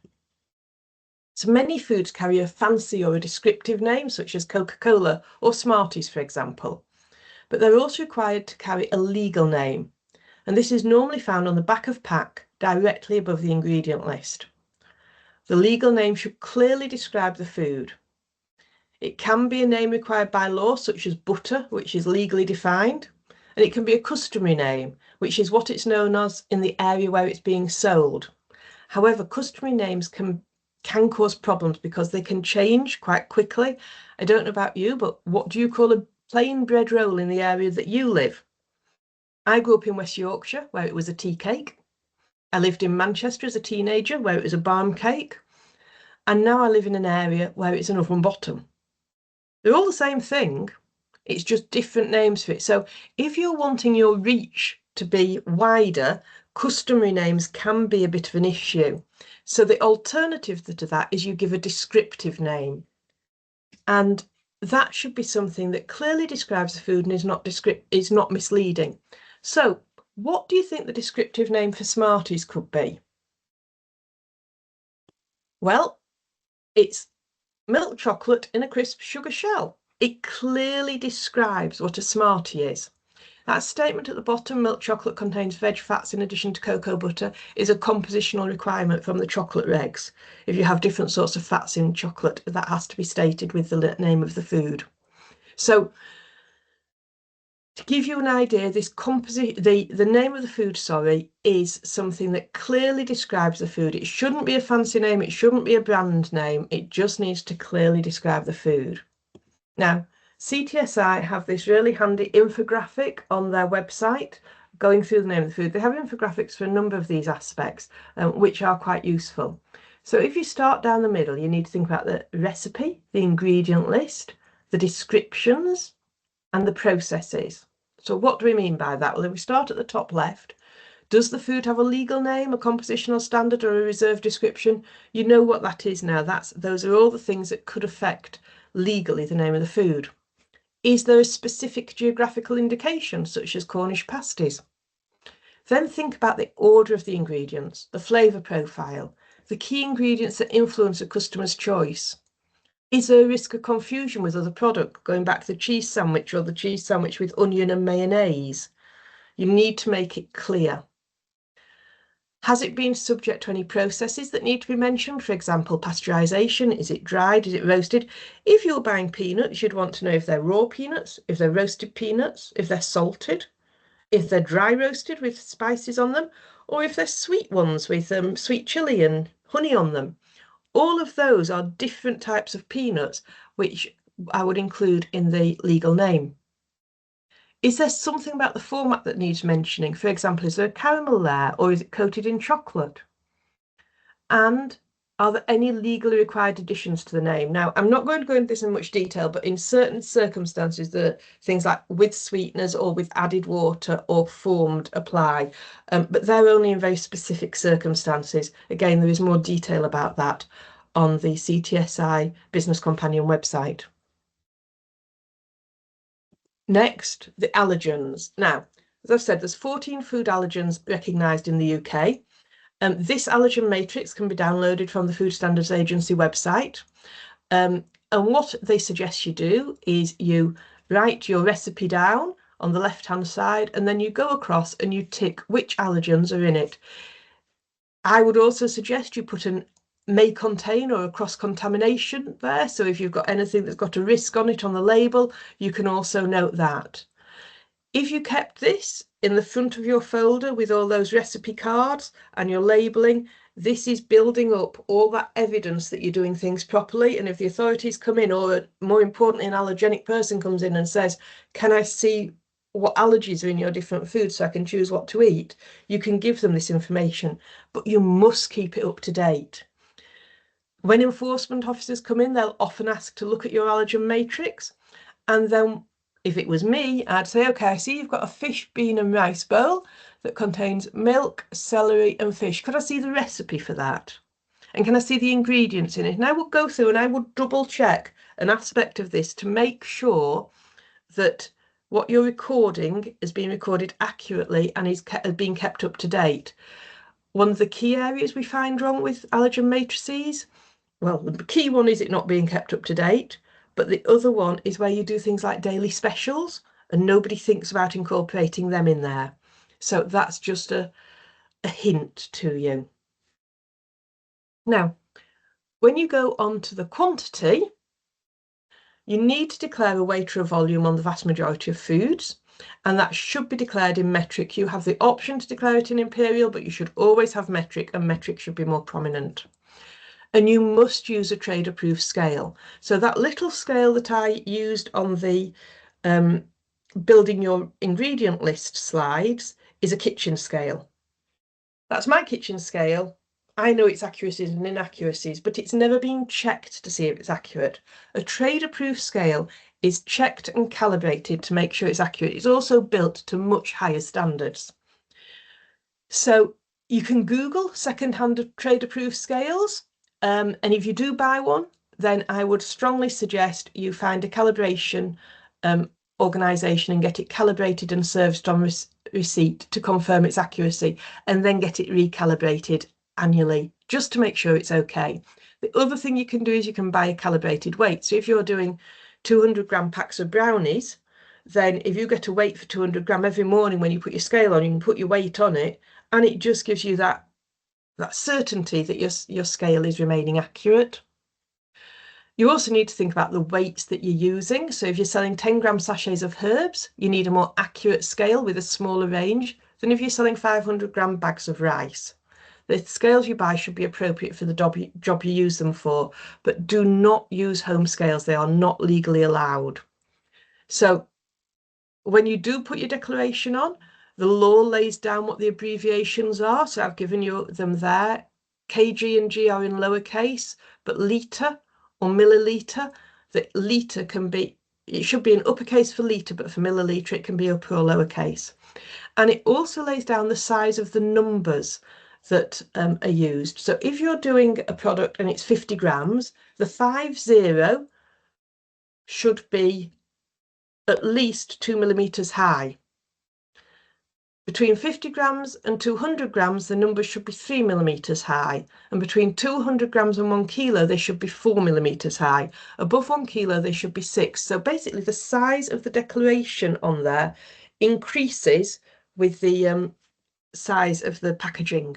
So many foods carry a fancy or a descriptive name, such as Coca-Cola or Smarties, for example, but they're also required to carry a legal name, and this is normally found on the back of pack directly above the ingredient list. The legal name should clearly describe the food. It can be a name required by law, such as butter, which is legally defined, and it can be a customary name, which is what it's known as in the area where it's being sold. However, customary names can cause problems because they can change quite quickly. I don't know about you, but what do you call a plain bread roll in the area that you live? I grew up in West Yorkshire, where it was a tea cake. I lived in Manchester as a teenager, where it was a barm cake. And now I live in an area where it's an oven bottom. They're all the same thing. It's just different names for it. So if you're wanting your reach to be wider, customary names can be a bit of an issue. So the alternative to that is you give a descriptive name. And that should be something that clearly describes the food and is not misleading. So what do you think the descriptive name for Smarties could be? Well, it's milk chocolate in a crisp sugar shell. It clearly describes what a Smartie is. That statement at the bottom, milk chocolate contains veg fats in addition to cocoa butter, is a compositional requirement from the chocolate regs. If you have different sorts of fats in chocolate, that has to be stated with the name of the food. So to give you an idea, the name of the food, is something that clearly describes the food. It shouldn't be a fancy name, it shouldn't be a brand name, it just needs to clearly describe the food. Now, CTSI have this really handy infographic on their website going through the name of the food. They have infographics for a number of these aspects, which are quite useful. So if you start down the middle, you need to think about the recipe, the ingredient list, the descriptions, and the processes. So what do we mean by that? Well, if we start at the top left, does the food have a legal name, a compositional standard, or a reserved description? You know what that is now. Those are all the things that could affect legally the name of the food. Is there a specific geographical indication, such as Cornish pasties? Then think about the order of the ingredients, the flavour profile, the key ingredients that influence a customer's choice. Is there a risk of confusion with other product, going back to the cheese sandwich or the cheese sandwich with onion and mayonnaise? You need to make it clear. Has it been subject to any processes that need to be mentioned? For example, pasteurisation, is it dried, is it roasted? If you're buying peanuts, you'd want to know if they're raw peanuts, if they're roasted peanuts, if they're salted, if they're dry roasted with spices on them, or if they're sweet ones with sweet chilli and honey on them. All of those are different types of peanuts, which I would include in the legal name. Is there something about the format that needs mentioning? For example, is there a caramel there, or is it coated in chocolate? And are there any legally required additions to the name? Now, I'm not going to go into this in much detail, but in certain circumstances, the things like with sweeteners or with added water or formed apply, but they're only in very specific circumstances. Again, there is more detail about that on the CTSI Business Companion website. Next, the allergens. Now, As I've said, there's 14 food allergens recognised in the UK. This allergen matrix can be downloaded from the Food Standards Agency website. And what they suggest you do is you write your recipe down on the left-hand side, and then you go across and you tick which allergens are in it. I would also suggest you put an may contain or a cross-contamination there. So if you've got anything that's got a risk on it on the label, you can also note that. If you kept this in the front of your folder with all those recipe cards and your labelling, this is building up all that evidence that you're doing things properly. And if the authorities come in, or more importantly, an allergenic person comes in and says, can I see what allergies are in your different foods so I can choose what to eat, you can give them this information, but you must keep it up to date. When enforcement officers come in, they'll often ask to look at your allergen matrix, and then if it was me, I'd say, okay, I see you've got a fish, bean and rice bowl that contains milk, celery and fish. Could I see the recipe for that? And can I see the ingredients in it? And I would go through and I would double check an aspect of this to make sure that what you're recording is being recorded accurately and is being kept up to date. One of the key areas we find wrong with allergen matrices, well, the key one is it not being kept up to date, but the other one is where you do things like daily specials and nobody thinks about incorporating them in there. So that's just a hint to you. Now, when you go on to the quantity, you need to declare a weight or a volume on the vast majority of foods, and that should be declared in metric. You have the option to declare it in imperial, but you should always have metric, and metric should be more prominent. And you must use a trade approved scale. So that little scale that I used on the building your ingredient list slides is a kitchen scale. That's my kitchen scale. I know its accuracies and inaccuracies, but it's never been checked to see if it's accurate. A trade approved scale is checked and calibrated to make sure it's accurate. It's also built to much higher standards. So you can Google second-hand trade approved scales. And if you do buy one, then I would strongly suggest you find a calibration organisation and get it calibrated and serviced on receipt to confirm its accuracy, and then get it recalibrated annually just to make sure it's okay. The other thing you can do is you can buy a calibrated weight. So if you're doing 200-gram packs of brownies, then if you get a weight for 200 gram every morning when you put your scale on, you can put your weight on it, and it just gives you that certainty that your scale is remaining accurate. You also need to think about the weights that you're using. So if you're selling 10-gram sachets of herbs, you need a more accurate scale with a smaller range than if you're selling 500-gram bags of rice. The scales you buy should be appropriate for the job you use them for, but do not use home scales. They are not legally allowed. So when you do put your declaration on, the law lays down what the abbreviations are. So I've given you them there. kg and g are in lowercase, but litre or milliliter, the litre can be, it should be in uppercase for litre, but for milliliter it can be upper or lowercase. And it also lays down the size of the numbers that are used. So if you're doing a product and it's 50 grams, the 50 should be at least 2 millimeters high. Between 50 grams and 200 grams, the numbers should be 3 millimeters high. And between 200 grams and 1 kilo, they should be 4 millimeters high. Above 1 kilo, they should be 6. So basically, the size of the declaration on there increases with the size of the packaging.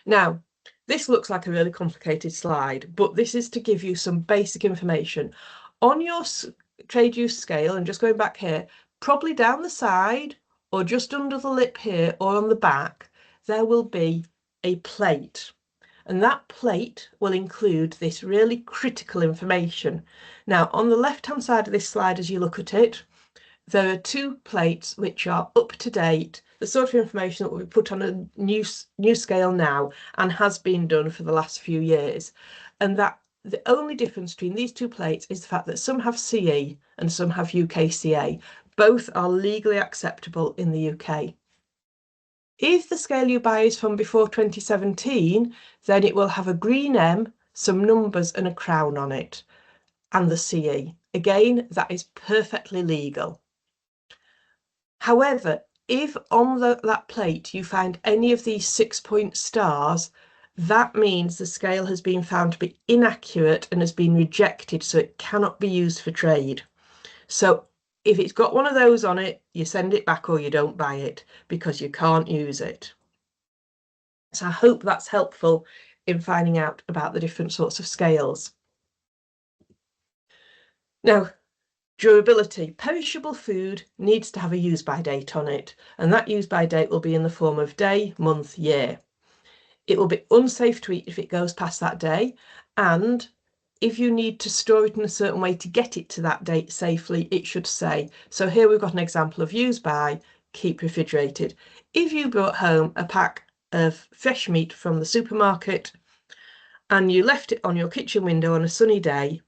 Now, this looks like a really complicated slide, but this is to give you some basic information. On your trade use scale, and just going back here, probably down the side or just under the lip here or on the back, there will be a plate. And that plate will include this really critical information. Now, on the left-hand side of this slide, as you look at it, there are 2 plates which are up to date, the sort of information that will be put on a new scale now and has been done for the last few years. And that the only difference between these 2 plates is the fact that some have CE and some have UKCA. Both are legally acceptable in the UK. If the scale you buy is from before 2017, then it will have a green M, some numbers and a crown on it, and the CE. Again, that is perfectly legal. However, if on that plate you find any of these 6-point stars, that means the scale has been found to be inaccurate and has been rejected, so it cannot be used for trade. So if it's got one of those on it, you send it back or you don't buy it because you can't use it. So I hope that's helpful in finding out about the different sorts of scales. Now, durability. Perishable food needs to have a use-by date on it, and that use-by date will be in the form of day, month, year. It will be unsafe to eat if it goes past that day, and if you need to store it in a certain way to get it to that date safely, it should say. So here we've got an example of use by, keep refrigerated. If you brought home a pack of fresh meat from the supermarket and you left it on your kitchen window on a sunny day,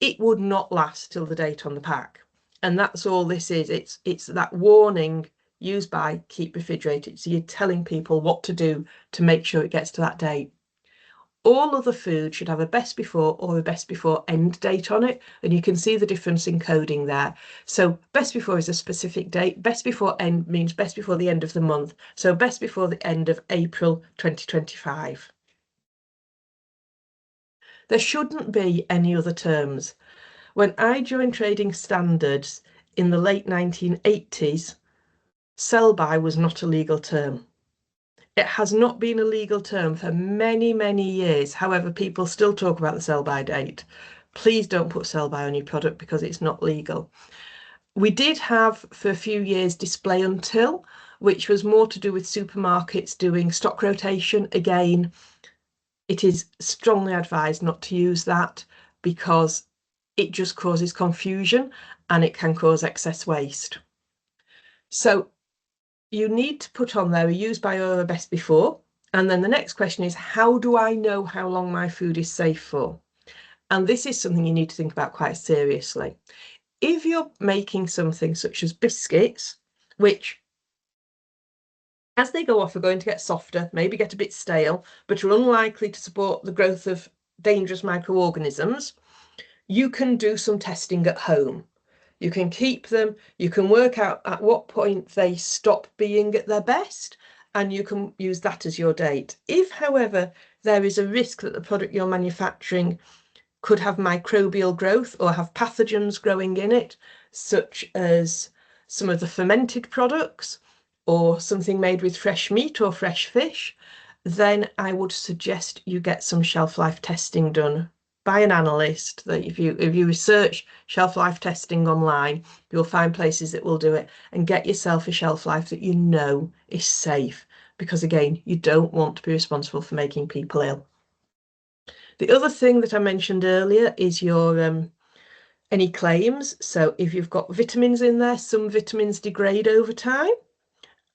it would not last till the date on the pack. And that's all this is. It's that warning, use by, keep refrigerated. So you're telling people what to do to make sure it gets to that date. All other food should have a best before or a best before end date on it, and you can see the difference in coding there. So best before is a specific date, best before end means best before the end of the month, so best before the end of April 2025. There shouldn't be any other terms. When I joined Trading Standards in the late 1980s, sell-by was not a legal term. It has not been a legal term for many, many years. However, people still talk about the sell-by date. Please don't put sell-by on your product because it's not legal. We did have for a few years display until, which was more to do with supermarkets doing stock rotation. Again, it is strongly advised not to use that because it just causes confusion and it can cause excess waste. So you need to put on there a use by or a best before. And then the next question is, how do I know how long my food is safe for? And this is something you need to think about quite seriously. If you're making something such as biscuits, which as they go off are going to get softer, maybe get a bit stale, but are unlikely to support the growth of dangerous microorganisms, you can do some testing at home. You can keep them, you can work out at what point they stop being at their best, and you can use that as your date. If, however, there is a risk that the product you're manufacturing could have microbial growth or have pathogens growing in it, such as some of the fermented products or something made with fresh meat or fresh fish, then I would suggest you get some shelf life testing done by an analyst. That if you research shelf life testing online, you'll find places that will do it, and get yourself a shelf life that you know is safe, because again, you don't want to be responsible for making people ill. The other thing that I mentioned earlier is your any claims. So if you've got vitamins in there, some vitamins degrade over time.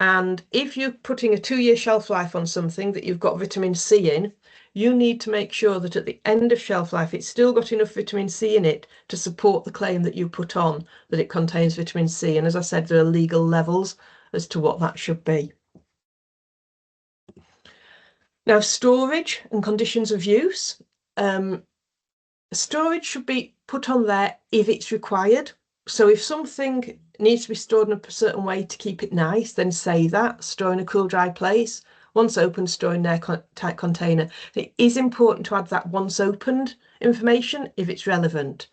And if you're putting a 2-year shelf life on something that you've got vitamin C in, you need to make sure that at the end of shelf life, it's still got enough vitamin C in it to support the claim that you put on that it contains vitamin C. And as I said, there are legal levels as to what that should be. Now, storage and conditions of use. Storage should be put on there if it's required. So if something needs to be stored in a certain way to keep it nice, then say that, store in a cool, dry place. Once opened, store in their tight container. It is important to add that once opened information if it's relevant.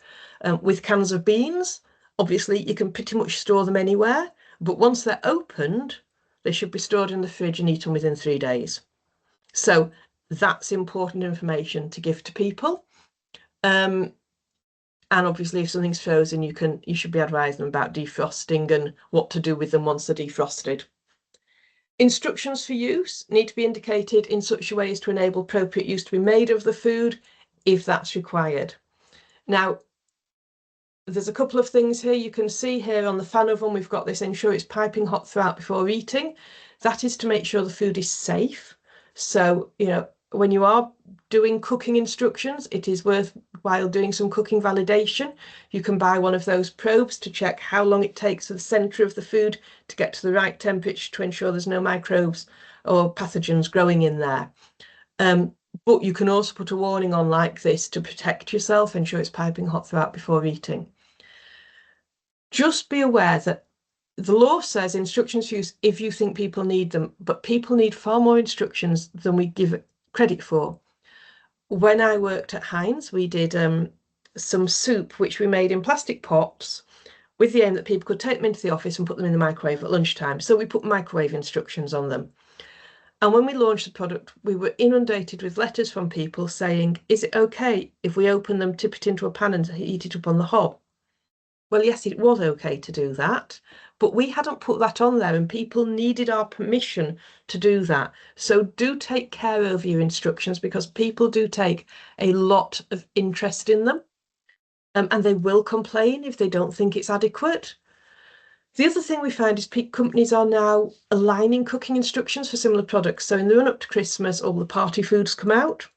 With cans of beans, obviously you can pretty much store them anywhere, but once they're opened, they should be stored in the fridge and eaten within 3 days. So that's important information to give to people. And obviously if something's frozen, you should be advising them about defrosting and what to do with them once they're defrosted. Instructions for use need to be indicated in such a way as to enable appropriate use to be made of the food if that's required. Now, there's a couple of things here. You can see here on the fan oven, we've got this: ensure it's piping hot throughout before eating. That is to make sure the food is safe. So, when you are doing cooking instructions, it is worthwhile doing some cooking validation. You can buy one of those probes to check how long it takes for the centre of the food to get to the right temperature to ensure there's no microbes or pathogens growing in there. But you can also put a warning on like this to protect yourself, ensure it's piping hot throughout before eating. Just be aware that The law says instructions use if you think people need them, but people need far more instructions than we give credit for. When I worked at Heinz, we did some soup which we made in plastic pots with the aim that people could take them into the office and put them in the microwave at lunchtime. So we put microwave instructions on them. And when we launched the product, we were inundated with letters from people saying, is it okay if we open them, tip it into a pan and heat it up on the hob? Well, yes, it was okay to do that, but we hadn't put that on there and people needed our permission to do that. So do take care of your instructions because people do take a lot of interest in them, and they will complain if they don't think it's adequate. The other thing we find is companies are now aligning cooking instructions for similar products. So in the run up to Christmas, all the party foods come out,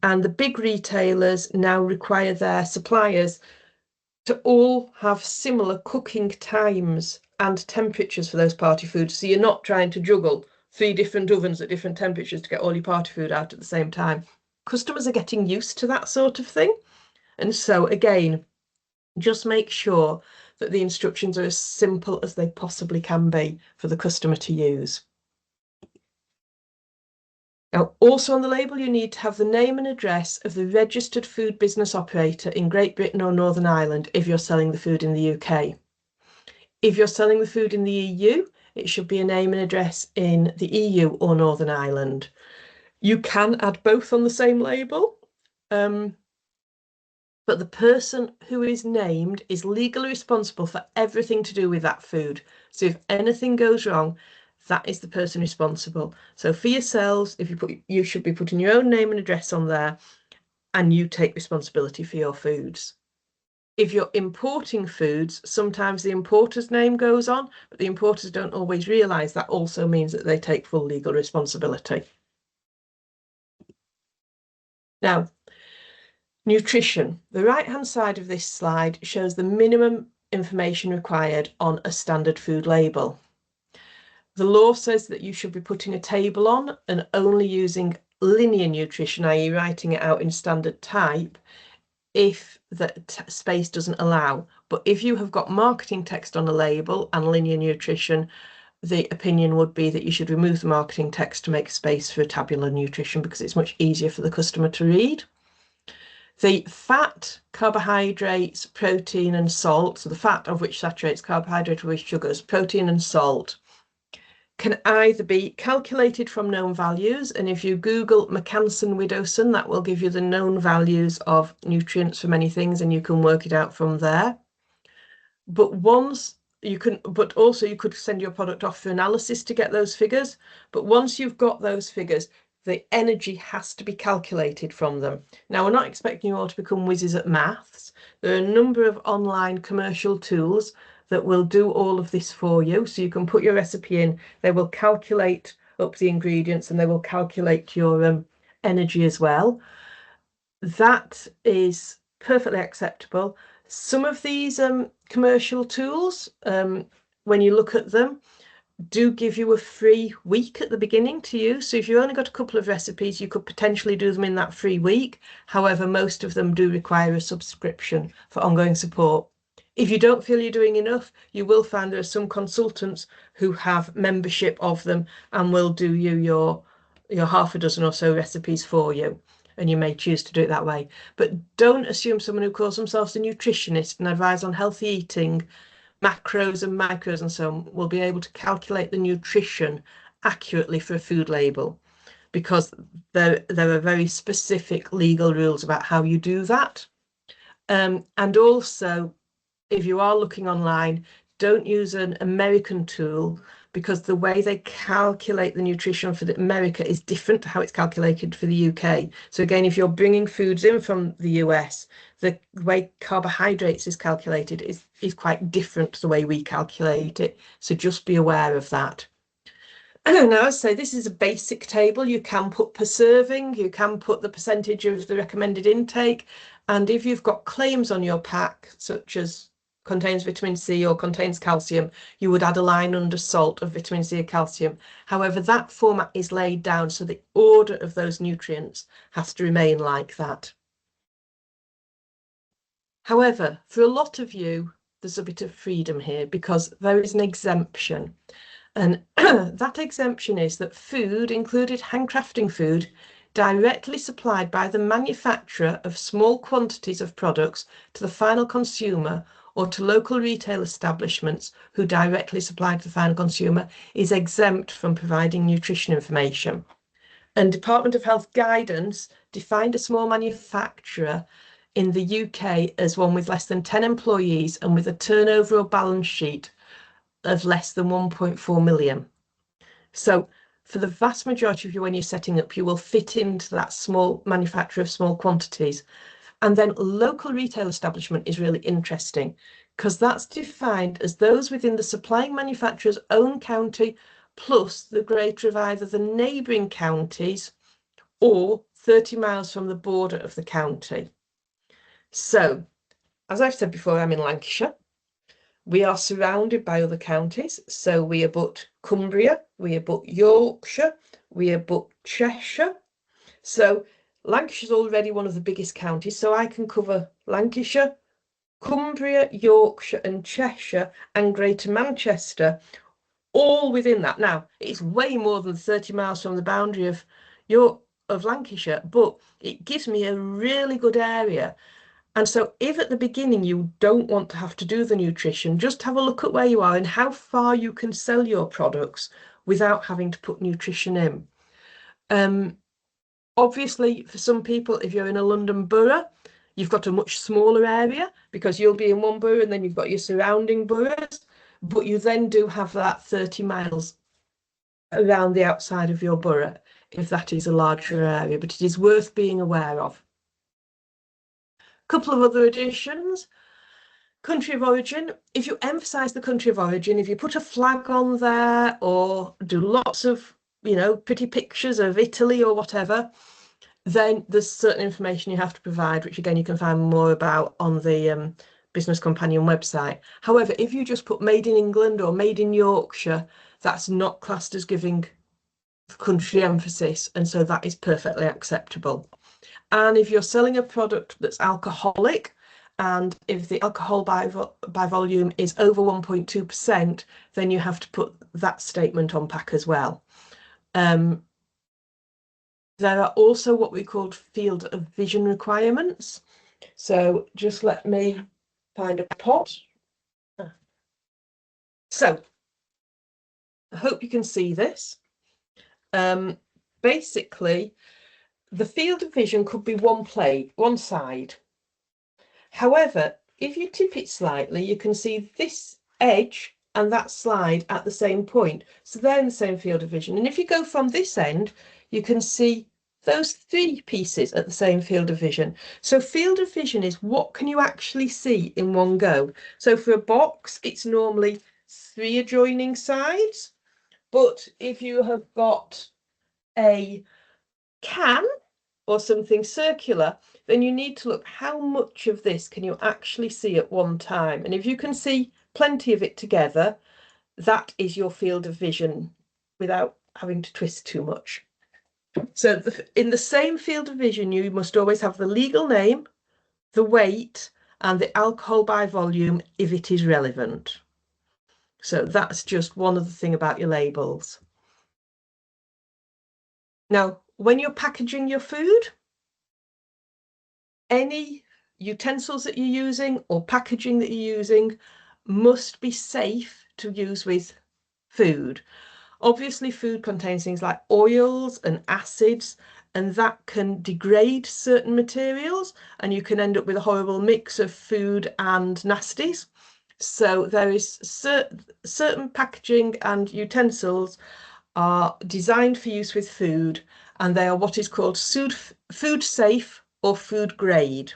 and the big retailers now require their suppliers to all have similar cooking times and temperatures for those party foods. So you're not trying to juggle 3 different ovens at different temperatures to get all your party food out at the same time. Customers are getting used to that sort of thing. And so again, just make sure that the instructions are as simple as they possibly can be for the customer to use. Now, also on the label, you need to have the name and address of the registered food business operator in Great Britain or Northern Ireland if you're selling the food in the UK. If you're selling the food in the EU, it should be a name and address in the EU or Northern Ireland. You can add both on the same label, but the person who is named is legally responsible for everything to do with that food. So if anything goes wrong, that is the person responsible. So for yourselves, you should be putting your own name and address on there, and you take responsibility for your foods. If you're importing foods, sometimes the importer's name goes on, but the importers don't always realise that also means that they take full legal responsibility. Now, nutrition. The right-hand side of this slide shows the minimum information required on a standard food label. The law says that you should be putting a table on and only using linear nutrition, i.e. writing it out in standard type, if the space doesn't allow. But if you have got marketing text on a label and linear nutrition, the opinion would be that you should remove the marketing text to make space for tabular nutrition because it's much easier for the customer to read. The fat, carbohydrates, protein and salt, so the fat of which saturates, carbohydrate of which sugars, protein and salt, can either be calculated from known values, and if you Google McCanson-Widowson, that will give you the known values of nutrients for many things, and you can work it out from there. But also you could send your product off for analysis to get those figures. But once you've got those figures, the energy has to be calculated from them. Now, we're not expecting you all to become whizzes at maths. There are a number of online commercial tools that will do all of this for you. So you can put your recipe in, they will calculate up the ingredients and they will calculate your energy as well. That is perfectly acceptable. Some of these commercial tools, when you look at them, do give you a free week at the beginning to use. So if you only got a couple of recipes, you could potentially do them in that free week. However, most of them do require a subscription for ongoing support. If you don't feel you're doing enough, you will find there are some consultants who have membership of them and will do you your half a dozen or so recipes for you. And you may choose to do it that way. But don't assume someone who calls themselves a nutritionist and advise on healthy eating, macros and micros and so on, will be able to calculate the nutrition accurately for a food label, because there are very specific legal rules about how you do that. And also, if you are looking online, don't use an American tool, because the way they calculate the nutrition for America is different to how it's calculated for the UK. So again, if you're bringing foods in from the US, the way carbohydrates is calculated is quite different to the way we calculate it. So just be aware of that. Now, as I say, this is a basic table. You can put per serving, you can put the percentage of the recommended intake. And if you've got claims on your pack, such as contains vitamin C or contains calcium, you would add a line under salt of vitamin C or calcium. However, that format is laid down, so the order of those nutrients has to remain like that. However, for a lot of you, there's a bit of freedom here because there is an exemption. And that exemption is that food, included handcrafting food, directly supplied by the manufacturer of small quantities of products to the final consumer or to local retail establishments who directly supply to the final consumer, is exempt from providing nutrition information. And Department of Health guidance defined a small manufacturer in the UK as one with less than 10 employees and with a turnover or balance sheet of less than 1.4 million. So for the vast majority of you, when you're setting up, you will fit into that small manufacturer of small quantities. And then local retail establishment is really interesting because that's defined as those within the supplying manufacturer's own county plus the greater of either the neighbouring counties or 30 miles from the border of the county. So, as I've said before, I'm in Lancashire. We are surrounded by other counties. So we abut Cumbria, we abut Yorkshire, we abut Cheshire. So Lancashire's already one of the biggest counties. So I can cover Lancashire, Cumbria, Yorkshire and Cheshire and Greater Manchester, all within that. Now, it's way more than 30 miles from the boundary of Lancashire, but it gives me a really good area. And so if at the beginning you don't want to have to do the nutrition, just have a look at where you are and how far you can sell your products without having to put nutrition in. Obviously, for some people, if you're in a London borough, you've got a much smaller area because you'll be in one borough and then you've got your surrounding boroughs, but you then do have that 30 miles around the outside of your borough if that is a larger area, but it is worth being aware of. Couple of other additions. Country of origin. If you emphasize the country of origin, if you put a flag on there or do lots of, pretty pictures of Italy or whatever, then there's certain information you have to provide, which again, you can find more about on the Business Companion website. However, if you just put made in England or made in Yorkshire, that's not classed as giving country emphasis. And so that is perfectly acceptable. And if you're selling a product that's alcoholic, and if the alcohol by volume is over 1.2%, then you have to put that statement on pack as well. There are also what we call field of vision requirements. So just let me find a pot. So I hope you can see this. Basically, the field of vision could be one side. However, if you tip it slightly, you can see this edge and that slide at the same point. So they're in the same field of vision. And if you go from this end, you can see those three pieces at the same field of vision. So field of vision is what can you actually see in one go. So for a box, it's normally 3 adjoining sides. But if you have got a can or something circular, then you need to look how much of this can you actually see at one time. And if you can see plenty of it together, that is your field of vision without having to twist too much. So in the same field of vision, you must always have the legal name, the weight, and the alcohol by volume if it is relevant. So that's just one other thing about your labels. Now, when you're packaging your food, any utensils that you're using or packaging that you're using must be safe to use with food. Obviously, food contains things like oils and acids, and that can degrade certain materials, and you can end up with a horrible mix of food and nasties. So there is certain packaging and utensils are designed for use with food, and they are what is called food safe or food grade.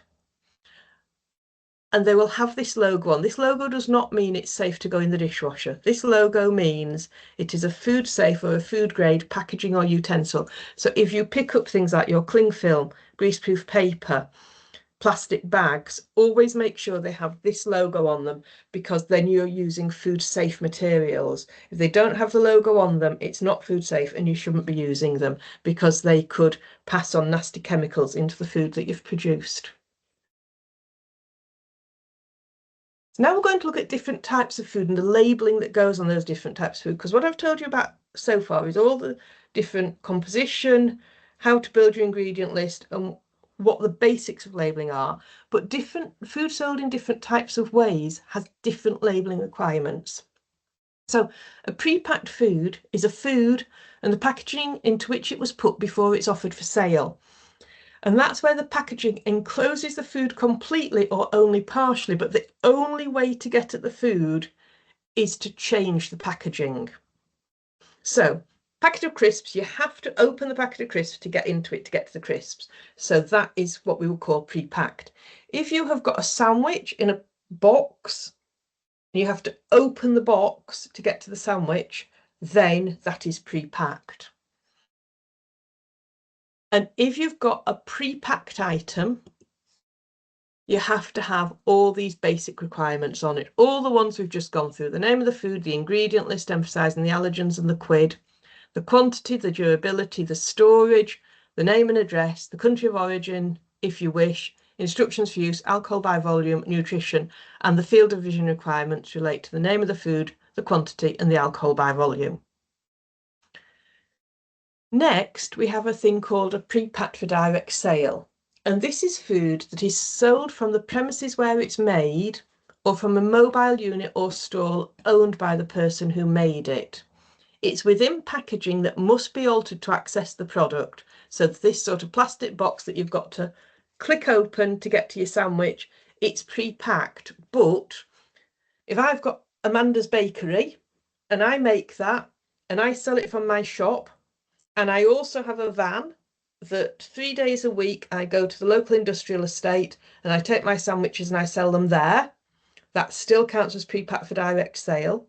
And they will have this logo on. This logo does not mean it's safe to go in the dishwasher. This logo means it is a food safe or a food grade packaging or utensil. So if you pick up things like your cling film, greaseproof paper, plastic bags, always make sure they have this logo on them, because then you're using food safe materials. If they don't have the logo on them, it's not food safe and you shouldn't be using them, because they could pass on nasty chemicals into the food that you've produced. Now we're going to look at different types of food and the labelling that goes on those different types of food, because what I've told you about so far is all the different composition, how to build your ingredient list, and what the basics of labelling are. But different food sold in different types of ways has different labelling requirements. So a pre-packed food is a food and the packaging into which it was put before it's offered for sale. And that's where the packaging encloses the food completely or only partially, but the only way to get at the food is to change the packaging. So, packet of crisps, you have to open the packet of crisps to get into it, to get to the crisps. So that is what we would call pre-packed. If you have got a sandwich in a box, you have to open the box to get to the sandwich, then that is pre-packed. And if you've got a pre-packed item, you have to have all these basic requirements on it, all the ones we've just gone through: the name of the food, the ingredient list emphasising the allergens and the quid, the quantity, the durability, the storage, the name and address, the country of origin, if you wish, instructions for use, alcohol by volume, nutrition, and the field of vision requirements relate to the name of the food, the quantity, and the alcohol by volume. Next, we have a thing called a pre-packed for direct sale. And this is food that is sold from the premises where it's made or from a mobile unit or stall owned by the person who made it. It's within packaging that must be altered to access the product. So this sort of plastic box that you've got to click open to get to your sandwich, it's pre-packed. But if I've got Amanda's Bakery and I make that and I sell it from my shop, and I also have a van that 3 days a week I go to the local industrial estate and I take my sandwiches and I sell them there, that still counts as pre-packed for direct sale,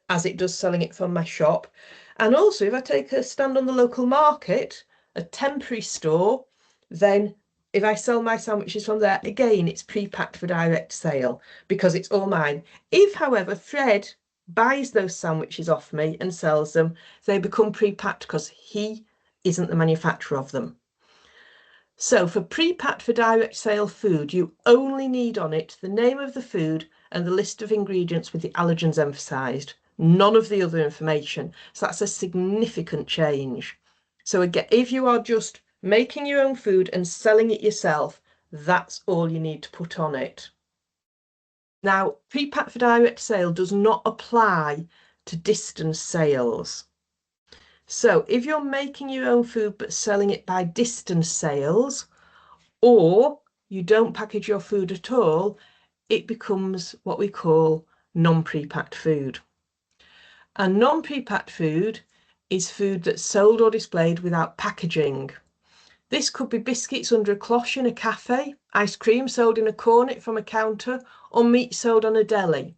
as it does selling it from my shop. And also, if I take a stand on the local market, a temporary store, then if I sell my sandwiches from there, again, it's pre-packed for direct sale because it's all mine. If, however, Fred buys those sandwiches off me and sells them, they become pre-packed because he isn't the manufacturer of them. So for pre-packed for direct sale food, you only need on it the name of the food and the list of ingredients with the allergens emphasised, none of the other information. So that's a significant change. So again, if you are just making your own food and selling it yourself, that's all you need to put on it. Now, pre-packed for direct sale does not apply to distance sales. So if you're making your own food but selling it by distance sales, or you don't package your food at all, it becomes what we call non-pre-packed food. And non-pre-packed food is food that's sold or displayed without packaging. This could be biscuits under a cloche in a cafe, ice cream sold in a cornet from a counter, or meat sold on a deli.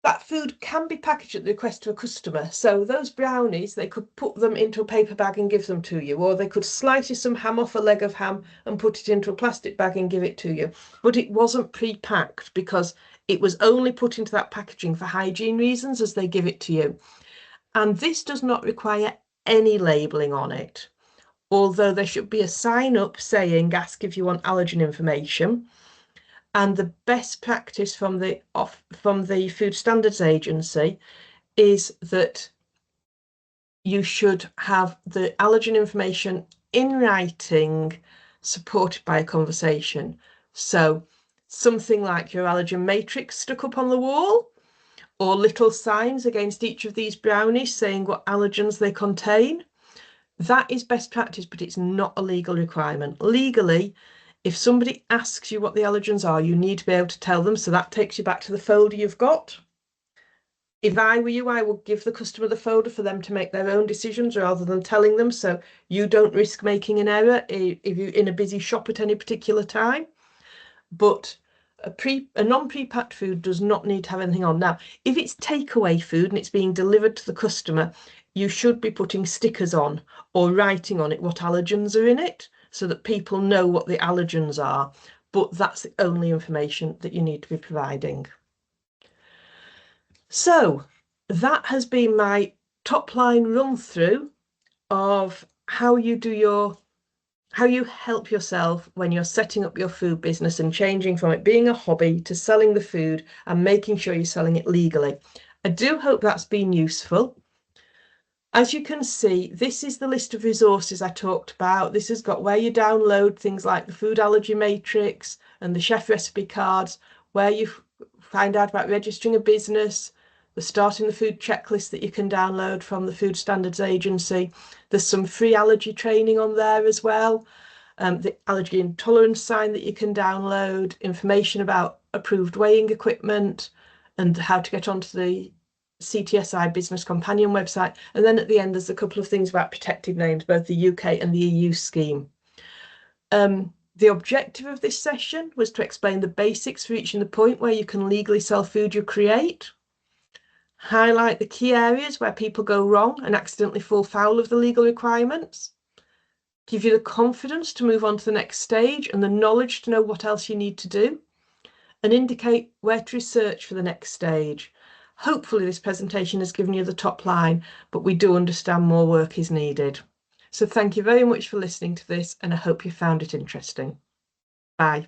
That food can be packaged at the request of a customer. So those brownies, they could put them into a paper bag and give them to you, or they could slice you some ham off a leg of ham and put it into a plastic bag and give it to you. But it wasn't pre-packed because it was only put into that packaging for hygiene reasons as they give it to you. And this does not require any labelling on it, although there should be a sign up saying ask if you want allergen information. And the best practice from the Food Standards Agency is that you should have the allergen information in writing, supported by a conversation. So something like your allergen matrix stuck up on the wall, or little signs against each of these brownies saying what allergens they contain. That is best practice, but it's not a legal requirement. Legally, if somebody asks you what the allergens are, you need to be able to tell them. So that takes you back to the folder you've got. If I were you, I would give the customer the folder for them to make their own decisions rather than telling them, so you don't risk making an error if you're in a busy shop at any particular time. But a non-pre-packed food does not need to have anything on. Now, if it's takeaway food and it's being delivered to the customer, you should be putting stickers on or writing on it what allergens are in it so that people know what the allergens are. But that's the only information that you need to be providing. So that has been my top line run through of how you do your how you help yourself when you're setting up your food business and changing from it being a hobby to selling the food and making sure you're selling it legally. I do hope that's been useful. As you can see, this is the list of resources I talked about. This has got where you download things like the food allergy matrix and the chef recipe cards, where you find out about registering a business, the starting the food checklist that you can download from the Food Standards Agency. There's some free allergy training on there as well. The allergy intolerance sign that you can download, information about approved weighing equipment and how to get onto the CTSI Business Companion website. And then at the end, there's a couple of things about protected names, both the UK and the EU scheme. The objective of this session was to explain the basics for reaching the point where you can legally sell food you create, highlight the key areas where people go wrong and accidentally fall foul of the legal requirements, give you the confidence to move on to the next stage and the knowledge to know what else you need to do, and indicate where to research for the next stage. Hopefully this presentation has given you the top line, but we do understand more work is needed. So thank you very much for listening to this, and I hope you found it interesting. Bye.